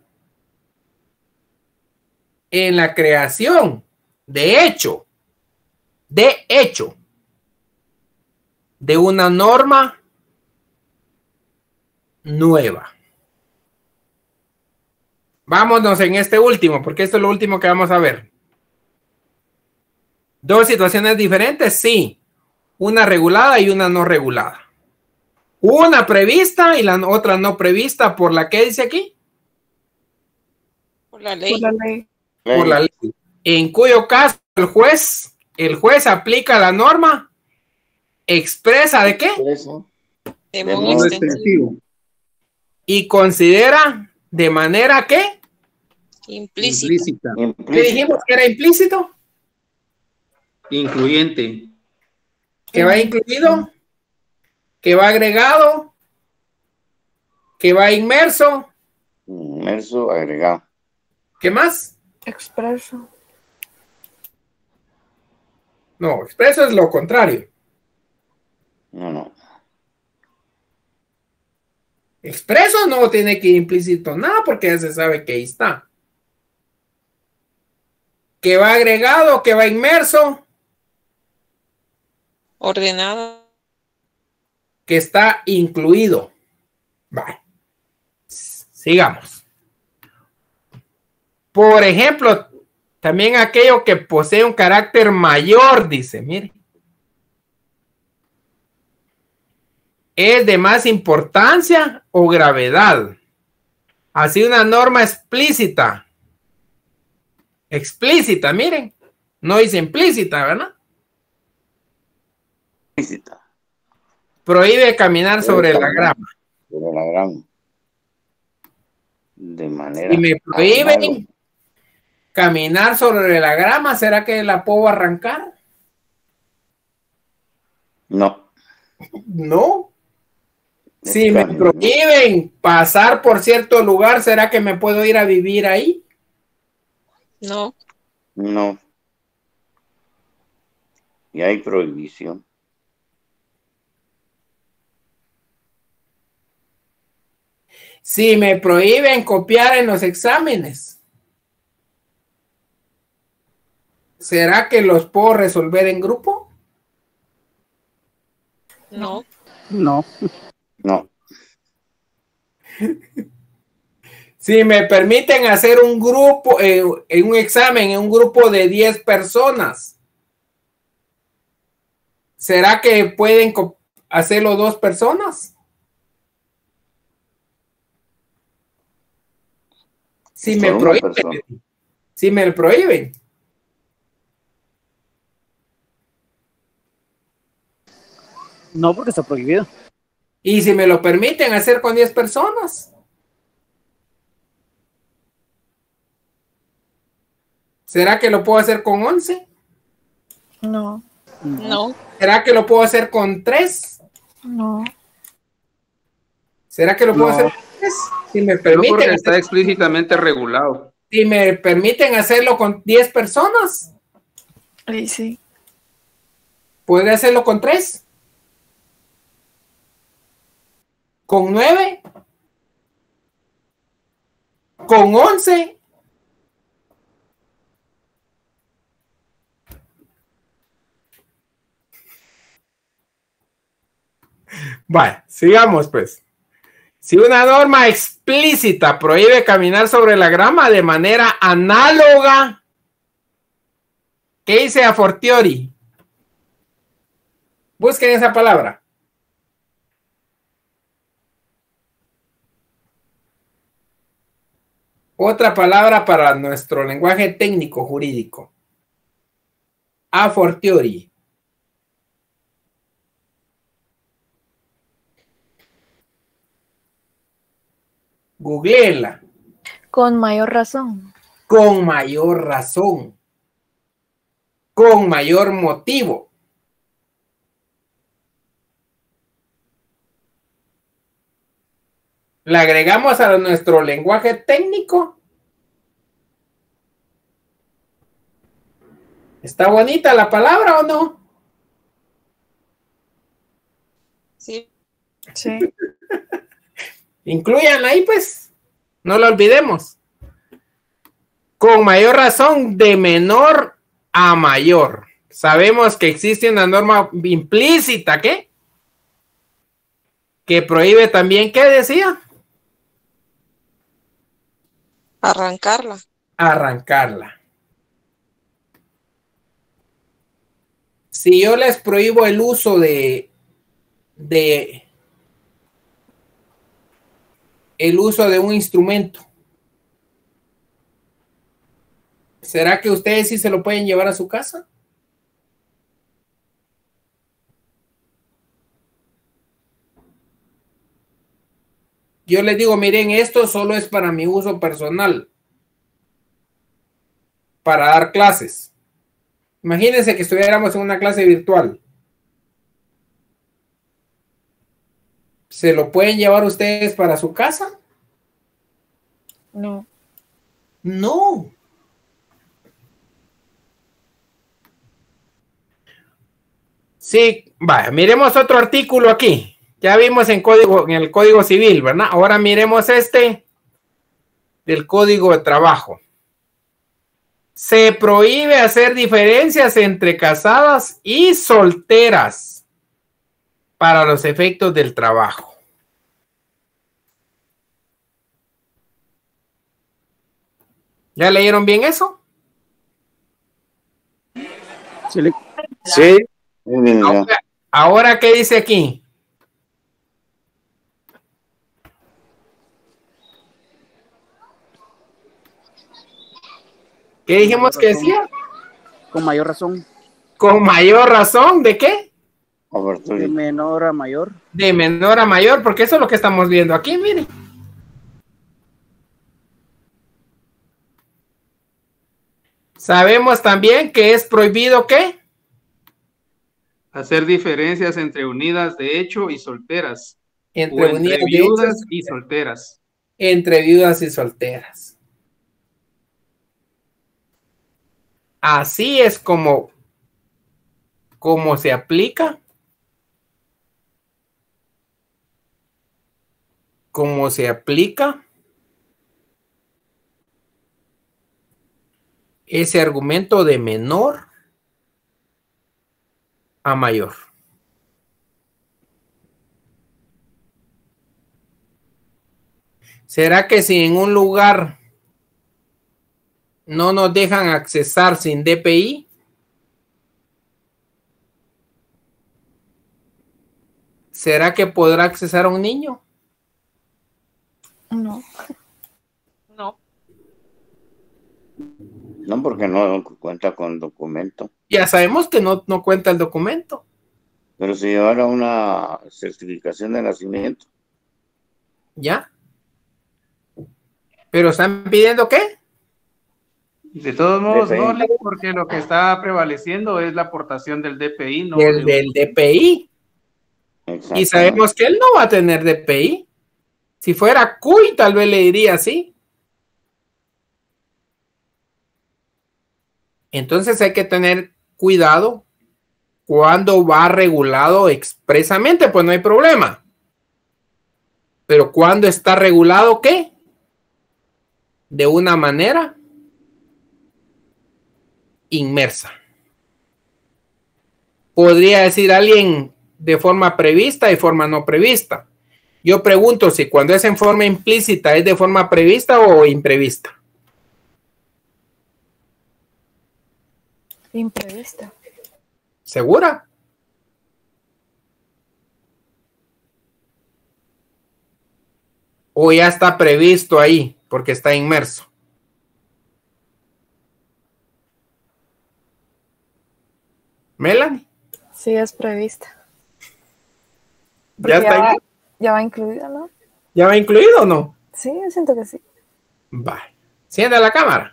Speaker 1: en la creación de hecho de una norma nueva. Vámonos en este último, porque esto es lo último que vamos a ver. Dos situaciones diferentes, sí. Una regulada y una no regulada. Una prevista y la otra no prevista. ¿Por la qué dice aquí?
Speaker 4: Por la ley.
Speaker 10: Por la ley.
Speaker 1: Por la ley. En cuyo caso el juez aplica la norma expresa ¿de qué?
Speaker 4: De
Speaker 7: De
Speaker 4: modo
Speaker 7: modo
Speaker 8: modo
Speaker 4: extensivo.
Speaker 8: extensivo,
Speaker 1: Y considera de manera que,
Speaker 4: Implícita.
Speaker 8: implícita,
Speaker 1: ¿qué dijimos
Speaker 7: implícita,
Speaker 1: que era implícito?
Speaker 8: incluyente,
Speaker 1: Que va incluido, que va agregado, que va inmerso.
Speaker 7: inmerso, agregado.
Speaker 1: ¿Qué más?
Speaker 11: Expreso.
Speaker 1: No, expreso es lo contrario.
Speaker 7: No, no.
Speaker 1: Expreso no tiene que ir implícito nada porque ya se sabe que ahí está. Que va agregado, que va inmerso,
Speaker 4: Ordenado.
Speaker 1: que está incluido. Vale. Sigamos. Por ejemplo, también aquello que posee un carácter mayor, dice, mire. Es de más importancia o gravedad. Así una norma explícita. Explícita, miren. No dice implícita, ¿verdad?
Speaker 7: Explícita.
Speaker 1: Prohíbe caminar sobre la grama.
Speaker 7: Sobre la grama. De manera.
Speaker 1: Si me prohíben
Speaker 7: análoga.
Speaker 1: caminar sobre la grama, ¿será que la puedo arrancar?
Speaker 7: No.
Speaker 1: No. Si
Speaker 7: Es
Speaker 1: me
Speaker 7: caminar.
Speaker 1: prohíben pasar por cierto lugar, ¿será que me puedo ir a vivir ahí?
Speaker 4: No.
Speaker 7: No. Y hay prohibición.
Speaker 1: Si me prohíben copiar en los exámenes, ¿será que los puedo resolver en grupo?
Speaker 4: No.
Speaker 3: No.
Speaker 7: No.
Speaker 1: Si me permiten hacer un grupo, en un examen, en un grupo de 10 personas, ¿será que pueden hacerlo 2 personas? Si me
Speaker 7: Solo una
Speaker 1: prohíben.
Speaker 7: persona.
Speaker 1: Si me prohíben.
Speaker 3: No, porque está prohibido.
Speaker 1: Y si me lo permiten hacer con 10 personas. ¿Será que lo puedo hacer con 11?
Speaker 11: No.
Speaker 4: No.
Speaker 1: ¿Será que lo puedo hacer con 3?
Speaker 11: No.
Speaker 1: ¿Será que lo puedo
Speaker 3: No.
Speaker 1: hacer con 3? Si me
Speaker 8: no porque
Speaker 1: permiten,
Speaker 8: está explícitamente regulado.
Speaker 1: si me permiten hacerlo con 10 personas,
Speaker 11: Ahí sí.
Speaker 1: ¿podría hacerlo con 3? ¿Con 9? ¿Con 11? Vale, sigamos pues. Si una norma explícita prohíbe caminar sobre la grama de manera análoga, ¿qué dice a fortiori? Busquen esa palabra. Otra palabra para nuestro lenguaje técnico jurídico. A fortiori. Googleenla.
Speaker 11: Con mayor razón.
Speaker 1: Con mayor razón. Con mayor motivo. La agregamos a nuestro lenguaje técnico. ¿Está bonita la palabra o no?
Speaker 4: Sí.
Speaker 11: Sí.
Speaker 1: Incluyanla ahí, pues. No lo olvidemos. Con mayor razón, de menor a mayor. Sabemos que existe una norma implícita, ¿qué? Que prohíbe también, ¿qué decía?
Speaker 4: Arrancarla.
Speaker 1: Arrancarla. Si yo les prohíbo el uso el uso de un instrumento, ¿será que ustedes sí se lo pueden llevar a su casa? yo les digo, miren, esto solo es para mi uso personal, para dar clases. Imagínense que estuviéramos en una clase virtual. ¿Se lo pueden llevar ustedes para su casa?
Speaker 11: No.
Speaker 1: No. Sí, vaya, miremos otro artículo aquí. Ya vimos en el Código Civil, ¿verdad? Ahora miremos este del Código de Trabajo. Se prohíbe hacer diferencias entre casadas y solteras para los efectos del trabajo. ¿Ya leyeron bien eso?
Speaker 7: Sí.
Speaker 1: Ahora, ¿qué dice aquí? ¿Qué dijimos que decía?
Speaker 3: Con mayor razón.
Speaker 1: ¿Con mayor razón? ¿De qué?
Speaker 3: De menor a mayor.
Speaker 1: De menor a mayor, porque eso es lo que estamos viendo aquí, miren. Sabemos también que es prohibido, ¿qué?
Speaker 8: Hacer diferencias entre unidas de hecho y solteras.
Speaker 1: Entre unidas de
Speaker 8: viudas
Speaker 1: hecho
Speaker 8: y solteras.
Speaker 1: Entre viudas y solteras. Así es como se aplica. Como se aplica ese argumento de menor a mayor. ¿Será que si en un lugar no nos dejan accesar sin DPI? ¿Será que podrá accesar a un niño?
Speaker 11: No.
Speaker 4: No.
Speaker 7: No, porque no cuenta con documento.
Speaker 1: Ya sabemos que no cuenta el documento.
Speaker 7: Pero si llevara una certificación de nacimiento.
Speaker 1: ¿Ya? ¿Pero están pidiendo qué?
Speaker 8: De todos modos,
Speaker 7: DPI.
Speaker 8: no, porque lo que está prevaleciendo es la aportación del DPI, ¿no?
Speaker 1: Del DPI. Y sabemos que él no va a tener DPI. Si fuera CUI, tal vez le diría sí. Entonces hay que tener cuidado cuando va regulado expresamente, pues no hay problema. Pero cuando está regulado, ¿qué? De una manera inmersa. Podría decir alguien de forma prevista y forma no prevista. Yo pregunto si cuando es en forma implícita es de forma prevista o imprevista.
Speaker 11: Imprevista.
Speaker 1: ¿Segura? ¿O ya está previsto ahí porque está inmerso? ¿Melanie?
Speaker 11: Sí, es prevista.
Speaker 1: ¿Ya está ahí?
Speaker 11: Ya va incluida, ¿no?
Speaker 1: ¿Ya va incluido o no?
Speaker 11: Sí, yo siento que sí.
Speaker 1: Vale. Enciende la cámara.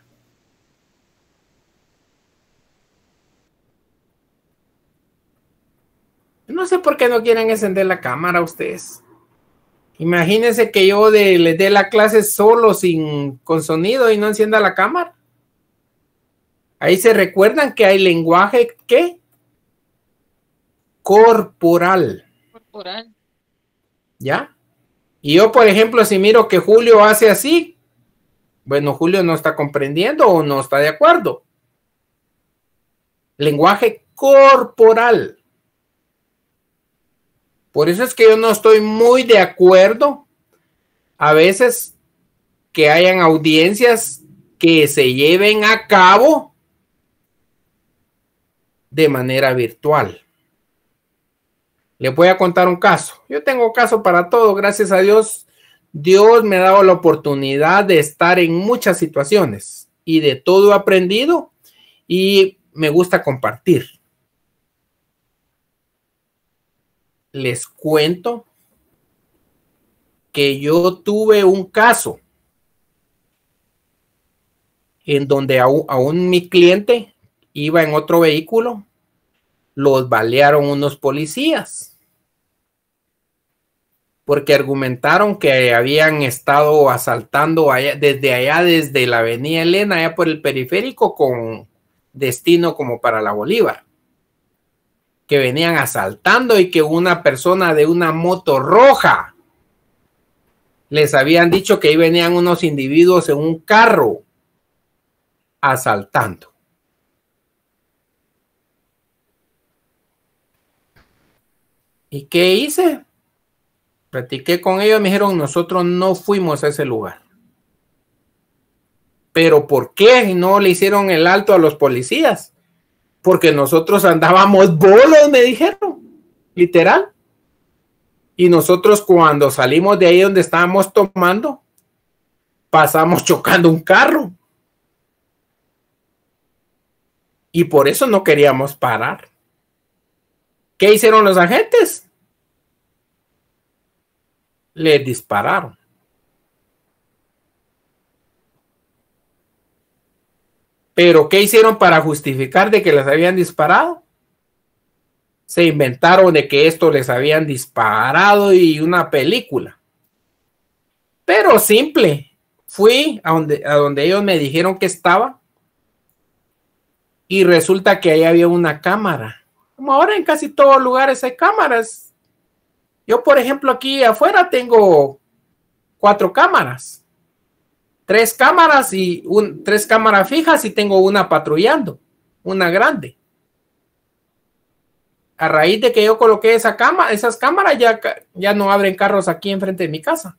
Speaker 1: No sé por qué no quieren encender la cámara ustedes. Imagínense que yo les dé la clase solo con sonido y no encienda la cámara. Ahí se recuerdan que hay lenguaje, ¿qué? Corporal.
Speaker 4: Corporal.
Speaker 1: ¿Ya? Y yo, por ejemplo, si miro que Julio hace así, bueno, Julio no está comprendiendo o no está de acuerdo. Lenguaje corporal. Por eso es que yo no estoy muy de acuerdo a veces que hayan audiencias que se lleven a cabo de manera virtual. Les voy a contar un caso. Yo tengo caso para todo, gracias a Dios. Dios me ha dado la oportunidad de estar en muchas situaciones y de todo he aprendido y me gusta compartir. Les cuento que yo tuve un caso en donde aún mi cliente iba en otro vehículo, los balearon unos policías porque argumentaron que habían estado asaltando desde la avenida Elena, allá por el periférico, con destino como para la Bolívar, que venían asaltando y que una persona de una moto roja les habían dicho que ahí venían unos individuos en un carro asaltando. ¿Y qué hice? Platiqué con ellos, me dijeron, nosotros no fuimos a ese lugar. ¿Pero por qué no le hicieron el alto a los policías? Porque nosotros andábamos bolos, me dijeron, literal. Y nosotros cuando salimos de ahí donde estábamos tomando, pasamos chocando un carro. Y por eso no queríamos parar. ¿Qué hicieron los agentes? Les dispararon. ¿Pero qué hicieron para justificar de que les habían disparado? Se inventaron de que esto les habían disparado y una película. Pero simple. Fui a donde ellos me dijeron que estaba y resulta que ahí había una cámara. Como ahora en casi todos lugares hay cámaras. Yo, por ejemplo, aquí afuera tengo 4 cámaras. 3 cámaras y 3 cámaras fijas y tengo una patrullando, una grande. A raíz de que yo coloqué esas cámaras ya no abren carros aquí enfrente de mi casa.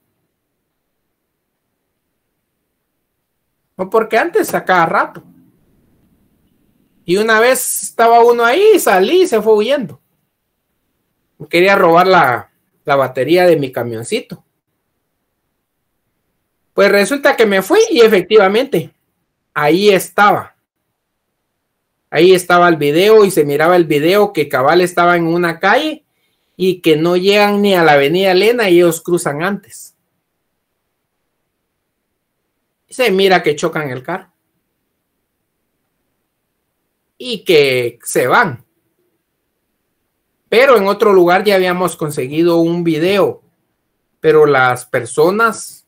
Speaker 1: No, porque antes a cada rato. Y una vez estaba uno ahí, salí y se fue huyendo. Quería robar la batería de mi camioncito. Pues resulta que me fui y efectivamente ahí estaba. Ahí estaba el video y se miraba el video que cabal estaba en una calle y que no llegan ni a la avenida Elena y ellos cruzan antes. Y se mira que chocan el carro. Y que se van. Pero en otro lugar ya habíamos conseguido un video. Pero las personas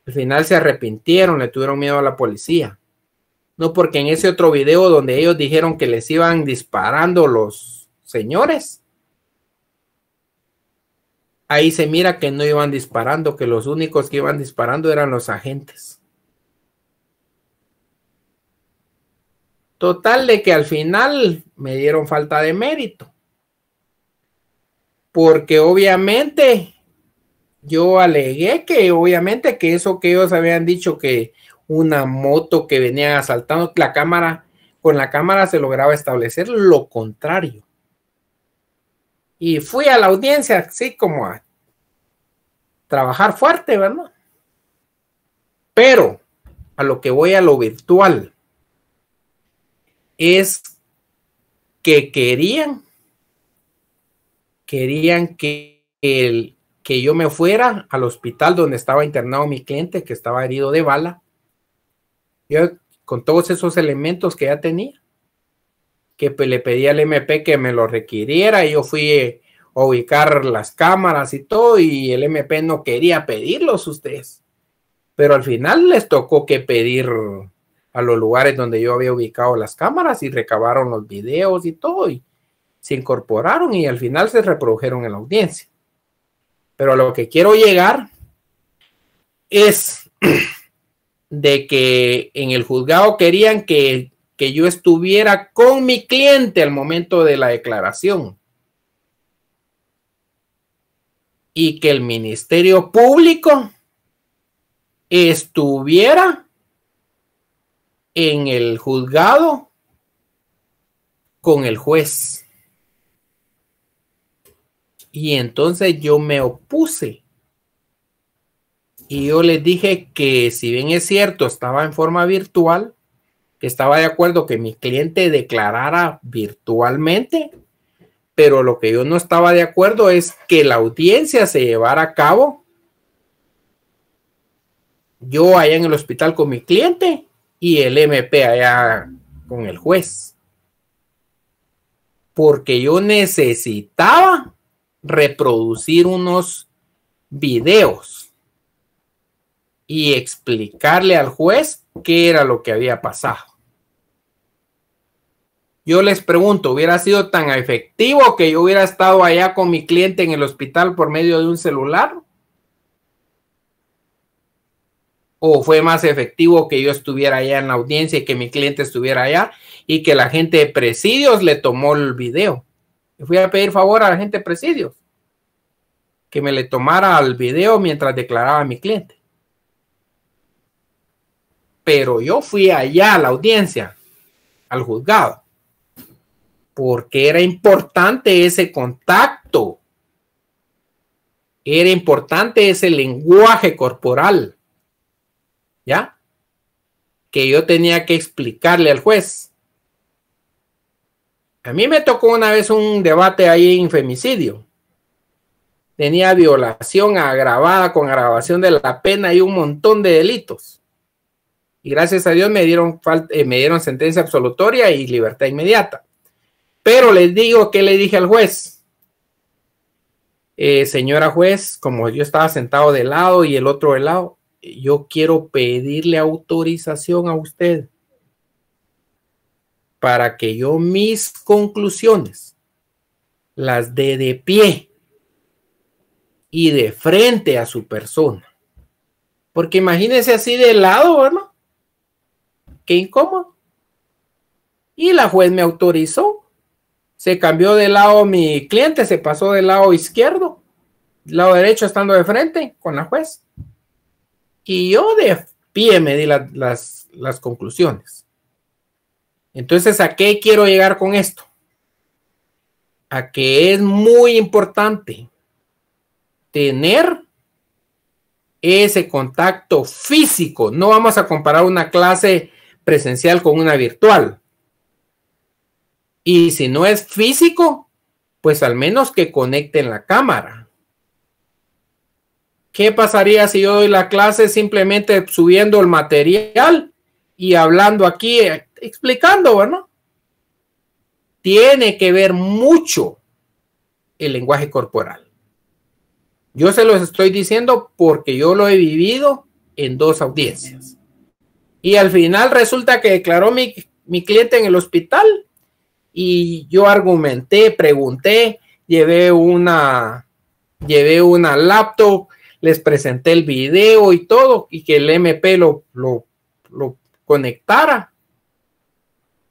Speaker 1: al final se arrepintieron, le tuvieron miedo a la policía. No, porque en ese otro video donde ellos dijeron que les iban disparando los señores, ahí se mira que no iban disparando, que los únicos que iban disparando eran los agentes. Total de que al final me dieron falta de mérito. Porque obviamente yo alegué que obviamente que eso que ellos habían dicho que una moto que venían asaltando, con la cámara se lograba establecer lo contrario. Y fui a la audiencia así como a trabajar fuerte, ¿verdad? Pero a lo que voy a lo virtual es que querían que yo me fuera al hospital donde estaba internado mi cliente, que estaba herido de bala. Yo con todos esos elementos que ya tenía, que le pedí al MP que me lo requiriera, y yo fui a ubicar las cámaras y todo, y el MP no quería pedirlos ustedes. Pero al final les tocó que pedir a los lugares donde yo había ubicado las cámaras y recabaron los videos y todo, y se incorporaron y al final se reprodujeron en la audiencia. Pero a lo que quiero llegar es de que en el juzgado querían que yo estuviera con mi cliente al momento de la declaración y que el Ministerio Público estuviera en el juzgado con el juez. Y entonces yo me opuse. Y yo les dije que si bien es cierto, estaba en forma virtual, que estaba de acuerdo que mi cliente declarara virtualmente, pero lo que yo no estaba de acuerdo es que la audiencia se llevara a cabo Yo allá en el hospital con mi cliente y el MP allá con el juez. Porque yo necesitaba reproducir unos videos y explicarle al juez qué era lo que había pasado. Yo les pregunto, ¿hubiera sido tan efectivo que yo hubiera estado allá con mi cliente en el hospital por medio de un celular? ¿O fue más efectivo que yo estuviera allá en la audiencia y que mi cliente estuviera allá y que la gente de Presidios le tomó el video? Yo fui a pedir favor a la gente de Presidios que me le tomara el video mientras declaraba a mi cliente. Pero yo fui allá a la audiencia, al juzgado, porque era importante ese contacto. Era importante ese lenguaje corporal. ¿Ya? Que yo tenía que explicarle al juez. A mí me tocó una vez un debate ahí en femicidio. Tenía violación agravada con agravación de la pena y un montón de delitos. Y gracias a Dios me dieron sentencia absolutoria y libertad inmediata. Pero les digo que le dije al juez. Señora juez, como yo estaba sentado de lado y el otro de lado, yo quiero pedirle autorización a usted para que yo mis conclusiones las dé de pie y de frente a su persona. Porque imagínese así de lado, ¿verdad? Qué incómodo. Y la juez me autorizó. Se cambió de lado mi cliente, se pasó del lado izquierdo, lado derecho estando de frente con la juez. Y yo de pie me di las conclusiones. Entonces, ¿a qué quiero llegar con esto? A que es muy importante tener ese contacto físico. No vamos a comparar una clase presencial con una virtual. Y si no es físico, pues al menos que conecten la cámara. ¿Qué pasaría si yo doy la clase simplemente subiendo el material y hablando aquí, explicando, ¿verdad? Tiene que ver mucho el lenguaje corporal. Yo se los estoy diciendo porque yo lo he vivido en 2 audiencias. Y al final resulta que declaró mi cliente en el hospital y yo argumenté, pregunté, llevé una laptop, les presenté el video y todo, y que el MP lo conectara.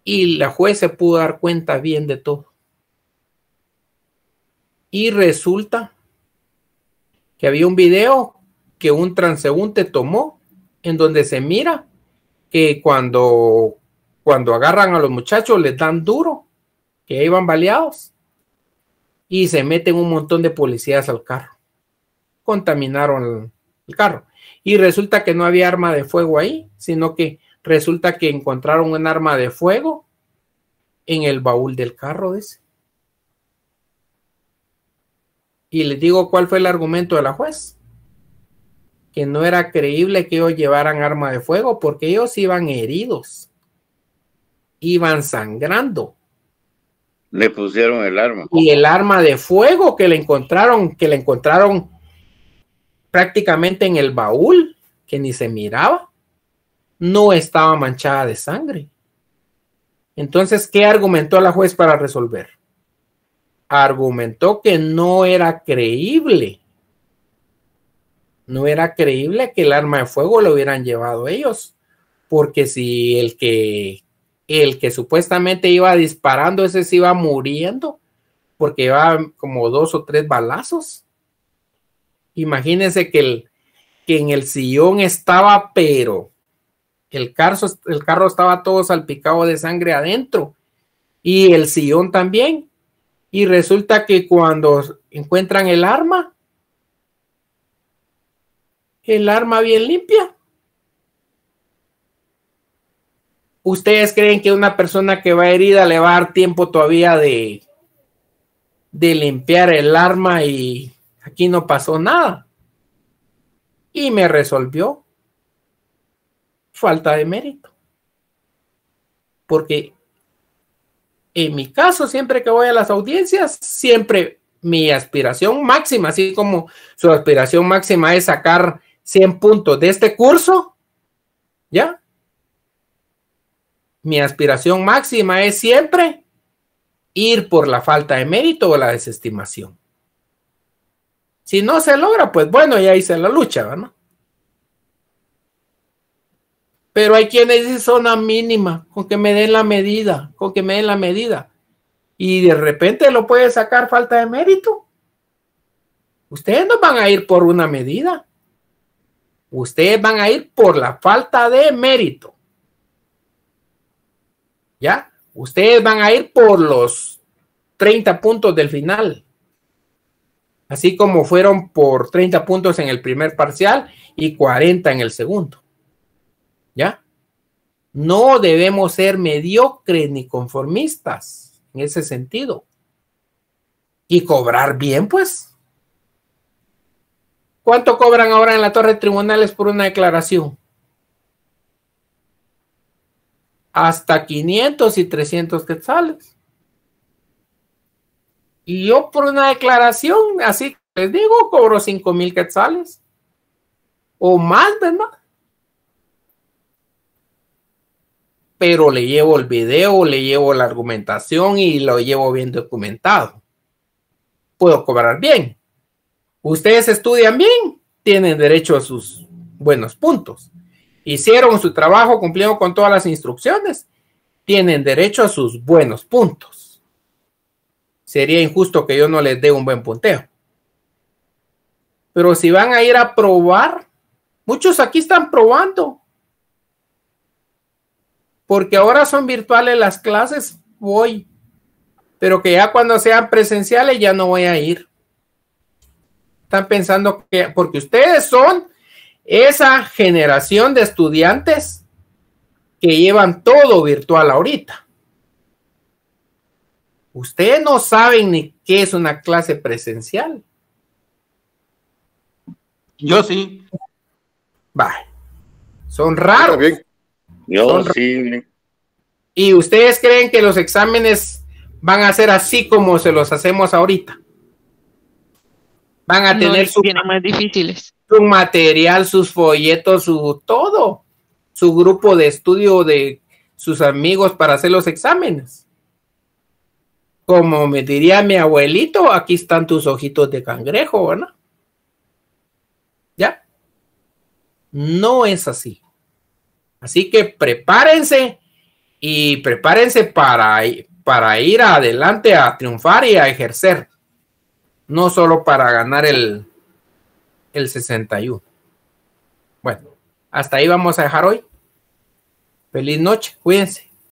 Speaker 1: Y la juez se pudo dar cuenta bien de todo. Y resulta que había un video que un transeúnte tomó, en donde se mira que cuando agarran a los muchachos les dan duro, que iban baleados, y se meten un montón de policías al carro. Contaminaron el carro. Y resulta que no había arma de fuego ahí, sino que resulta que encontraron un arma de fuego en el baúl del carro ese. Y les digo cuál fue el argumento de la juez. Que no era creíble que ellos llevaran arma de fuego porque ellos iban heridos. Iban sangrando.
Speaker 7: Le pusieron el arma.
Speaker 1: Y el arma de fuego que le encontraron prácticamente en el baúl, que ni se miraba, no estaba manchada de sangre. Entonces, ¿qué argumentó la juez para resolver? Argumentó que no era creíble. No era creíble que el arma de fuego lo hubieran llevado ellos. Porque si el que supuestamente iba disparando, ese se iba muriendo, porque llevaba como 2 o 3 balazos. Imagínense que en el sillón estaba, pero el carro estaba todo salpicado de sangre adentro y el sillón también. Y resulta que cuando encuentran el arma bien limpia. ¿Ustedes creen que una persona que va herida le va a dar tiempo todavía de limpiar el arma y aquí no pasó nada? Y me resolvió falta de mérito. Porque en mi caso, siempre que voy a las audiencias, siempre mi aspiración máxima, así como su aspiración máxima es sacar 100 puntos de este curso, ¿ya? Mi aspiración máxima es siempre ir por la falta de mérito o la desestimación. Si no se logra, pues bueno, ya hice la lucha, ¿verdad? Pero hay quienes dicen zona mínima, con que me den la medida, con que me den la medida. Y de repente lo puede sacar falta de mérito. Ustedes no van a ir por una medida. Ustedes van a ir por la falta de mérito. ¿Ya? Ustedes van a ir por los 30 puntos del final. Así como fueron por 30 puntos en el primer parcial y 40 en el segundo. ¿Ya? No debemos ser mediocres ni conformistas en ese sentido. Y cobrar bien, pues. ¿Cuánto cobran ahora en la torre de tribunales por una declaración? Hasta 500 y 300 quetzales. Y yo por una declaración, así les digo, cobro 5,000 quetzales. O más, ¿verdad? Pero le llevo el video, le llevo la argumentación y lo llevo bien documentado. Puedo cobrar bien. Ustedes estudian bien, tienen derecho a sus buenos puntos. Hicieron su trabajo, cumplieron con todas las instrucciones, tienen derecho a sus buenos puntos. Sería injusto que yo no les dé un buen punteo. Pero si van a ir a probar, muchos aquí están probando. Porque ahora son virtuales las clases, voy. Pero que ya cuando sean presenciales ya no voy a ir. Están pensando que, porque ustedes son esa generación de estudiantes que llevan todo virtual ahorita. Ustedes no saben ni qué es una clase presencial.
Speaker 8: Yo sí.
Speaker 1: Vale. Son raros.
Speaker 7: Yo sí.
Speaker 1: ¿Y ustedes creen que los exámenes van a ser así como se los hacemos ahorita? Van a tener
Speaker 4: más difíciles.
Speaker 1: Su material, sus folletos, su todo, su grupo de estudio de sus amigos para hacer los exámenes. Como me diría mi abuelito, aquí están tus ojitos de cangrejo, ¿verdad? ¿Ya? No es así. Así que prepárense y prepárense para ir adelante a triunfar y a ejercer. No solo para ganar el 61. Bueno, hasta ahí vamos a dejar hoy. Feliz noche, cuídense.